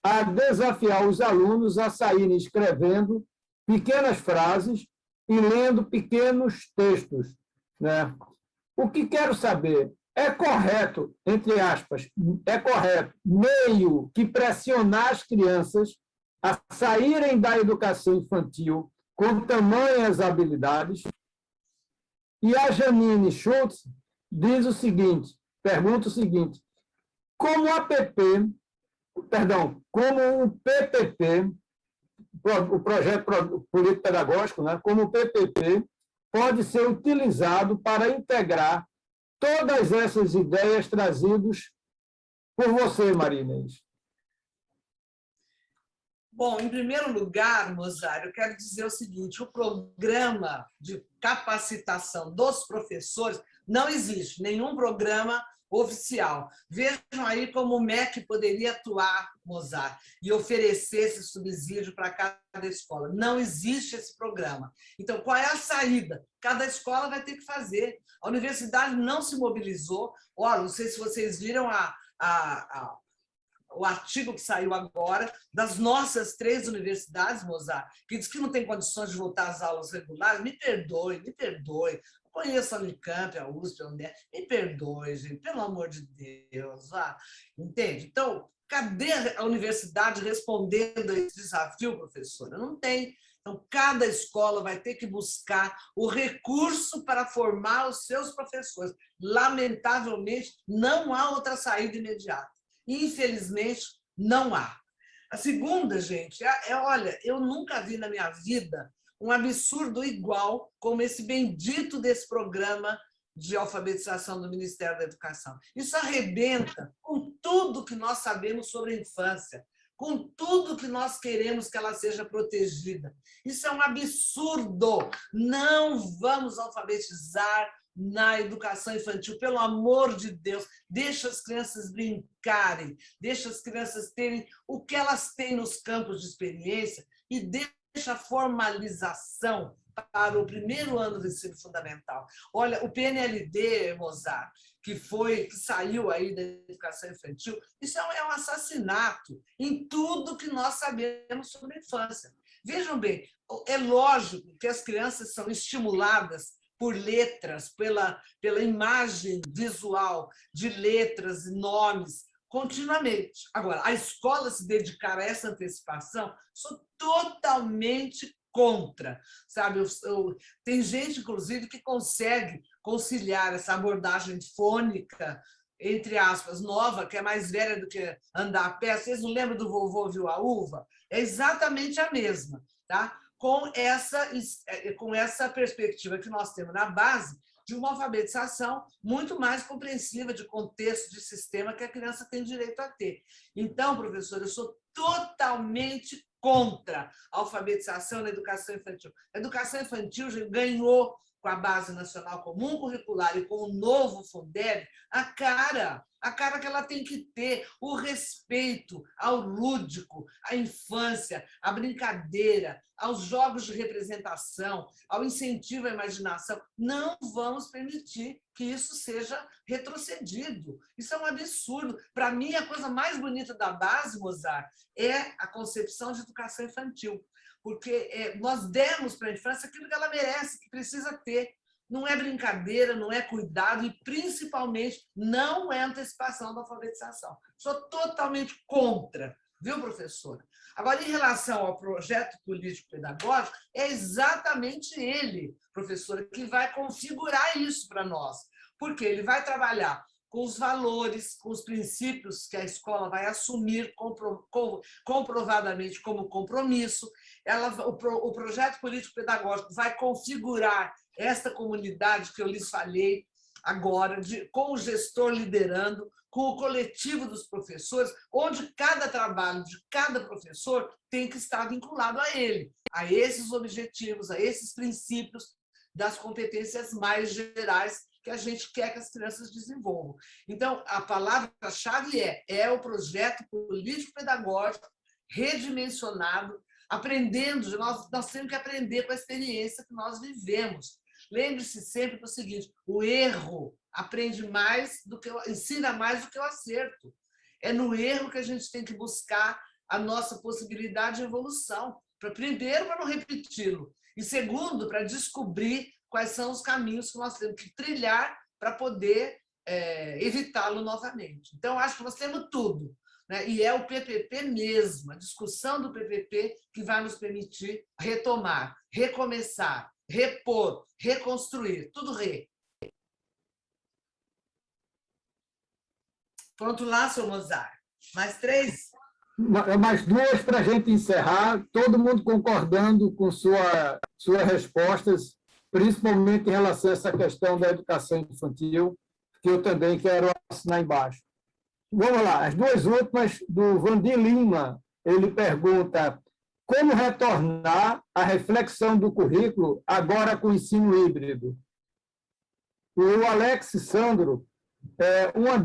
a desafiar os alunos a saírem escrevendo pequenas frases e lendo pequenos textos, né? O que quero saber, é correto, entre aspas, é correto, meio que pressionar as crianças a saírem da educação infantil com tamanhas habilidades? E a Janine Schultz diz o seguinte, pergunta o seguinte: como o PPP, o projeto político pedagógico, né, como o PPP pode ser utilizado para integrar todas essas ideias trazidas por você, Maria Inês? Bom, em primeiro lugar, Mozart, eu quero dizer o seguinte: o programa de capacitação dos professores não existe, nenhum programa oficial. Vejam aí como o MEC poderia atuar, Mozart, e oferecer esse subsídio para cada escola. Não existe esse programa. Então, qual é a saída? Cada escola vai ter que fazer. A universidade não se mobilizou. Olha, não sei se vocês viram o artigo que saiu agora das nossas 3 universidades, Mozart, que diz que não tem condições de voltar às aulas regulares. Me perdoe, Conheço a Unicamp, a USP, a UNDERJ. Me perdoe, gente, pelo amor de Deus. Entende? Então, cadê a universidade respondendo a esse desafio, professora? Não tem. Então, cada escola vai ter que buscar o recurso para formar os seus professores. Lamentavelmente, não há outra saída imediata. Infelizmente, não há. A segunda, gente, olha, eu nunca vi na minha vida um absurdo igual como esse bendito desse programa de alfabetização do Ministério da Educação. Isso arrebenta com tudo que nós sabemos sobre a infância, com tudo que nós queremos que ela seja protegida. Isso é um absurdo. Não vamos alfabetizar na educação infantil, pelo amor de Deus, deixa as crianças brincarem, deixa as crianças terem o que elas têm nos campos de experiência e deixa a formalização para o primeiro ano do ensino fundamental. Olha, o PNLD, Mozart, que saiu aí da educação infantil, isso é um assassinato em tudo que nós sabemos sobre a infância. Vejam bem, é lógico que as crianças são estimuladas por letras, pela imagem visual de letras e nomes, continuamente. Agora, a escola se dedicar a essa antecipação, sou totalmente contra. Sabe? Tem gente, inclusive, que consegue conciliar essa abordagem fônica, entre aspas, nova, que é mais velha do que andar a pé. Vocês não lembram do Vovô Viu a Uva? É exatamente a mesma, tá? Com essa perspectiva que nós temos na base de uma alfabetização muito mais compreensiva de contexto, de sistema que a criança tem direito a ter. Então, professor, eu sou totalmente contra a alfabetização na educação infantil. A educação infantil já ganhou, com a Base Nacional Comum Curricular e com o novo Fundeb, a cara que ela tem que ter, o respeito ao lúdico, à infância, à brincadeira, aos jogos de representação, ao incentivo à imaginação. Não vamos permitir que isso seja retrocedido. Isso é um absurdo. Para mim, a coisa mais bonita da base, Mozart, é a concepção de educação infantil, porque nós demos para a infância aquilo que ela merece, que precisa ter. Não é brincadeira, não é cuidado e, principalmente, não é antecipação da alfabetização. Sou totalmente contra, viu, professora? Agora, em relação ao projeto político-pedagógico, é exatamente ele, professora, que vai configurar isso para nós, porque ele vai trabalhar com os valores, com os princípios que a escola vai assumir comprovadamente como compromisso. O projeto político-pedagógico vai configurar esta comunidade que eu lhes falei agora, com o gestor liderando, com o coletivo dos professores, onde cada trabalho de cada professor tem que estar vinculado a ele, a esses objetivos, a esses princípios das competências mais gerais que a gente quer que as crianças desenvolvam. Então, a palavra-chave é o projeto político-pedagógico redimensionado, aprendendo, nós temos que aprender com a experiência que nós vivemos. Lembre-se sempre do seguinte, o erro ensina mais do que o acerto. É no erro que a gente tem que buscar a nossa possibilidade de evolução. Primeiro, para não repeti-lo. E segundo, para descobrir quais são os caminhos que nós temos que trilhar para poder evitá-lo novamente. Então, acho que nós temos tudo, né? E é o PPP mesmo, a discussão do PPP que vai nos permitir retomar, recomeçar, repor, reconstruir, tudo Pronto lá, seu Mozart. Mais 3? Mais 2 para a gente encerrar, todo mundo concordando com suas respostas, principalmente em relação a essa questão da educação infantil, que eu também quero assinar embaixo. Vamos lá, as 2 últimas, do Vandir Lima, ele pergunta como retornar à reflexão do currículo agora com o ensino híbrido. O Alex Sandro, uma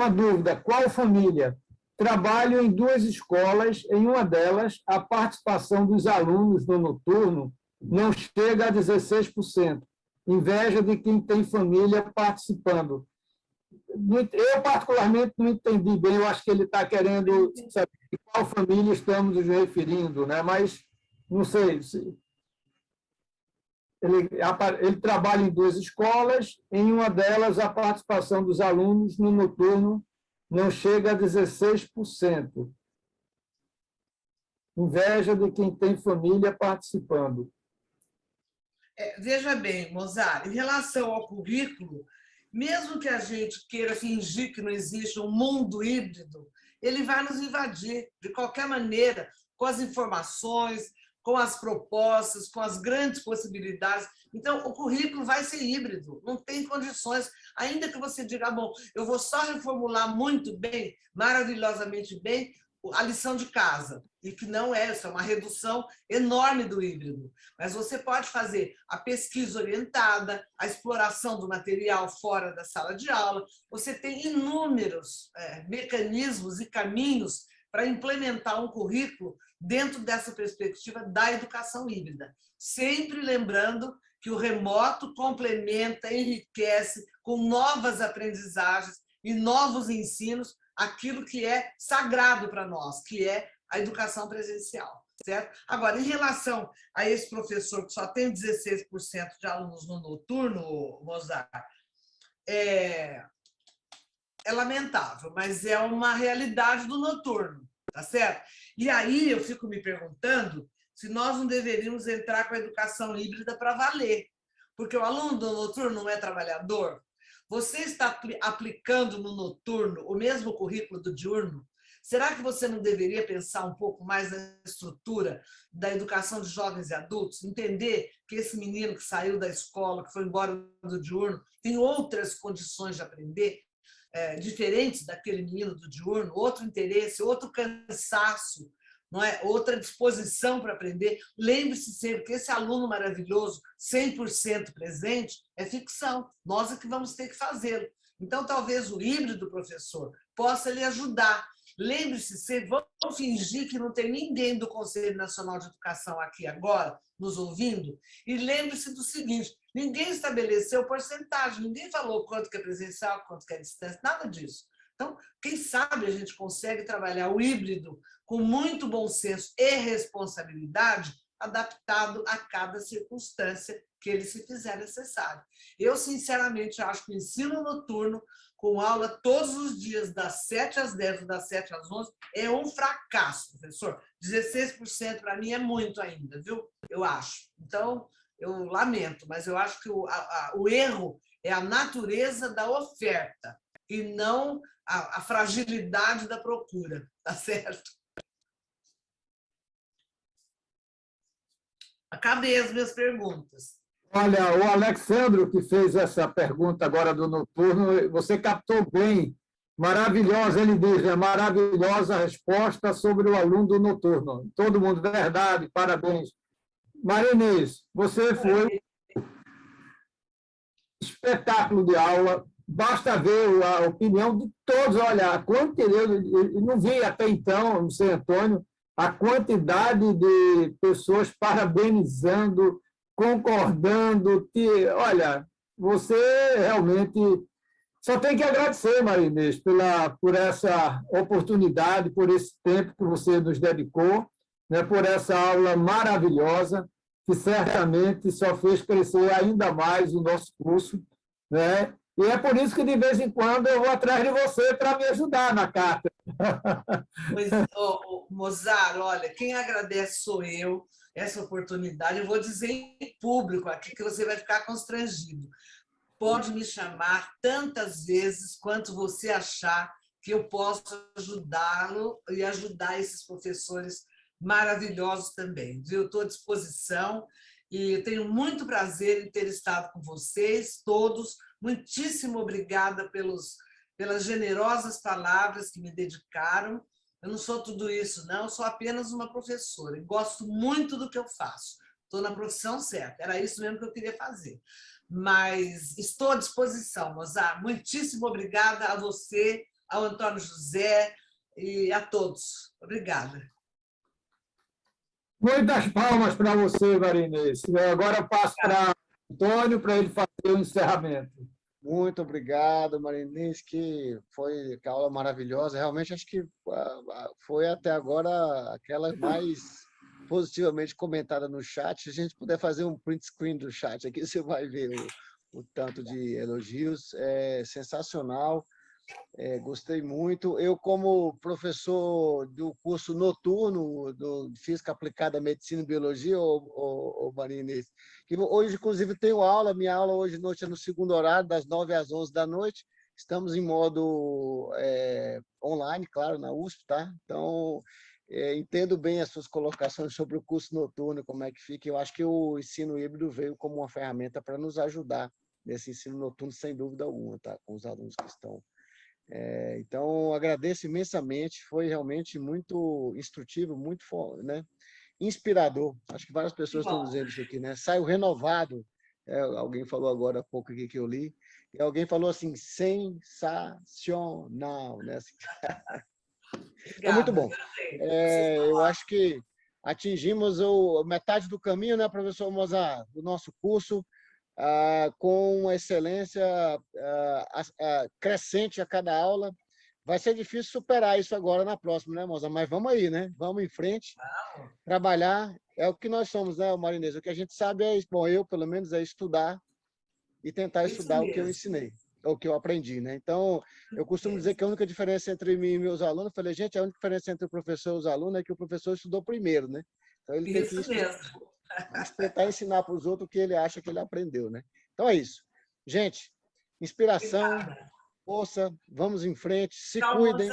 dúvida, qual família? Trabalho em 2 escolas, em uma delas, a participação dos alunos no noturno não chega a 16%. Inveja de quem tem família participando. Eu, particularmente, não entendi bem, eu acho que ele está querendo saber de qual família estamos nos referindo, né? Mas não sei. Ele trabalha em 2 escolas, em uma delas a participação dos alunos no noturno não chega a 16%. Inveja de quem tem família participando. Veja bem, Mozart, em relação ao currículo, mesmo que a gente queira fingir que não existe um mundo híbrido, ele vai nos invadir, de qualquer maneira, com as informações, com as propostas, com as grandes possibilidades. Então, o currículo vai ser híbrido, não tem condições. Ainda que você diga, bom, eu vou só reformular muito bem, maravilhosamente bem, a lição de casa, e que não é, isso é uma redução enorme do híbrido. Mas você pode fazer a pesquisa orientada, a exploração do material fora da sala de aula, você tem inúmeros mecanismos e caminhos para implementar um currículo dentro dessa perspectiva da educação híbrida. Sempre lembrando que o remoto complementa, enriquece com novas aprendizagens e novos ensinos aquilo que é sagrado para nós, que é a educação presencial, certo? Agora, em relação a esse professor que só tem 16% de alunos no noturno, Mozart, é lamentável, mas é uma realidade do noturno, tá certo? E aí eu fico me perguntando se nós não deveríamos entrar com a educação híbrida para valer, porque o aluno do noturno não é trabalhador. Você está aplicando no noturno o mesmo currículo do diurno? Será que você não deveria pensar um pouco mais na estrutura da educação de jovens e adultos? Entender que esse menino que saiu da escola, que foi embora do diurno, tem outras condições de aprender, diferentes daquele menino do diurno, outro interesse, outro cansaço, não é? Outra disposição para aprender. Lembre-se sempre que esse aluno maravilhoso, 100% presente, é ficção. Nós é que vamos ter que fazê-lo. Então, talvez o híbrido, professor, possa lhe ajudar. Lembre-se sempre, vamos fingir que não tem ninguém do Conselho Nacional de Educação aqui agora, nos ouvindo, e lembre-se do seguinte, ninguém estabeleceu porcentagem, ninguém falou quanto que é presencial, quanto que é distância, nada disso. Então, quem sabe a gente consegue trabalhar o híbrido com muito bom senso e responsabilidade, adaptado a cada circunstância que ele se fizer necessário. Eu, sinceramente, acho que o ensino noturno, com aula todos os dias, das 7 às 10, das 7 às 11, é um fracasso, professor. 16% para mim é muito ainda, viu? Eu acho. Então, eu lamento, mas eu acho que o erro é a natureza da oferta e não a fragilidade da procura, tá certo? Acabei as minhas perguntas. Olha, o Alexandro, que fez essa pergunta agora do noturno, você captou bem. Maravilhosa, ele diz, maravilhosa resposta sobre o aluno do noturno. Todo mundo, verdade, parabéns. Maria Inês, você foi espetáculo de aula, basta ver a opinião de todos, olha, a quantidade, eu não vi até então, no São Antônio, a quantidade de pessoas parabenizando, concordando, que, olha, você realmente só tem que agradecer, Maria Inês, por essa oportunidade, por esse tempo que você nos dedicou, né, por essa aula maravilhosa, que certamente só fez crescer ainda mais o nosso curso, né? E é por isso que, de vez em quando, eu vou atrás de você para me ajudar na carta. Pois, Mozart, olha, quem agradece sou eu, essa oportunidade. Eu vou dizer em público aqui que você vai ficar constrangido. Pode me chamar tantas vezes quanto você achar que eu posso ajudá-lo e ajudar esses professores maravilhosos também. Viu? Estou à disposição e tenho muito prazer em ter estado com vocês todos. Muitíssimo obrigada pelas generosas palavras que me dedicaram. Eu não sou tudo isso, não, eu sou apenas uma professora e gosto muito do que eu faço. Estou na profissão certa, era isso mesmo que eu queria fazer. Mas estou à disposição, Mozart. Muitíssimo obrigada a você, ao Antônio José e a todos. Obrigada. Muitas palmas para você, Maria Inês. Agora eu passo para Antônio para ele fazer o encerramento. Muito obrigado, Maria Inês, que foi que aula maravilhosa. Realmente, acho que foi até agora aquela mais positivamente comentada no chat. Se a gente puder fazer um print screen do chat aqui, você vai ver o tanto de elogios. É sensacional. Gostei muito. Eu, como professor do curso noturno de Física Aplicada à Medicina e Biologia, Maria Inês, que hoje, inclusive, tenho aula. Minha aula hoje à noite é no segundo horário, das 9 às 11 da noite. Estamos em modo online, claro, na USP, tá? Então, entendo bem as suas colocações sobre o curso noturno, como é que fica. Eu acho que o ensino híbrido veio como uma ferramenta para nos ajudar nesse ensino noturno, sem dúvida alguma, tá? Com os alunos que estão. Então, agradeço imensamente, foi realmente muito instrutivo, muito, né, inspirador. Acho que várias pessoas estão dizendo isso aqui, né? Saio renovado. Alguém falou agora há pouco aqui que eu li, e alguém falou assim, sensacional, né? Assim, é muito bom. Eu acho que atingimos metade do caminho, né, professor Mozart, do nosso curso, com excelência crescente a cada aula. Vai ser difícil superar isso agora na próxima, né, Moza? Mas vamos aí, né? Vamos em frente, trabalhar. É o que nós somos, né, Marinês? O que a gente sabe bom, eu, pelo menos, é estudar e tentar estudar o que eu ensinei, o que eu aprendi, né? Então, eu costumo dizer que a única diferença entre mim e meus alunos, eu falei, gente, a única diferença entre o professor e os alunos é que o professor estudou primeiro, né? Então, ele tem que tentar ensinar para os outros o que ele acha que ele aprendeu, né? Então é isso. Gente, inspiração, força, vamos em frente, se cuidem.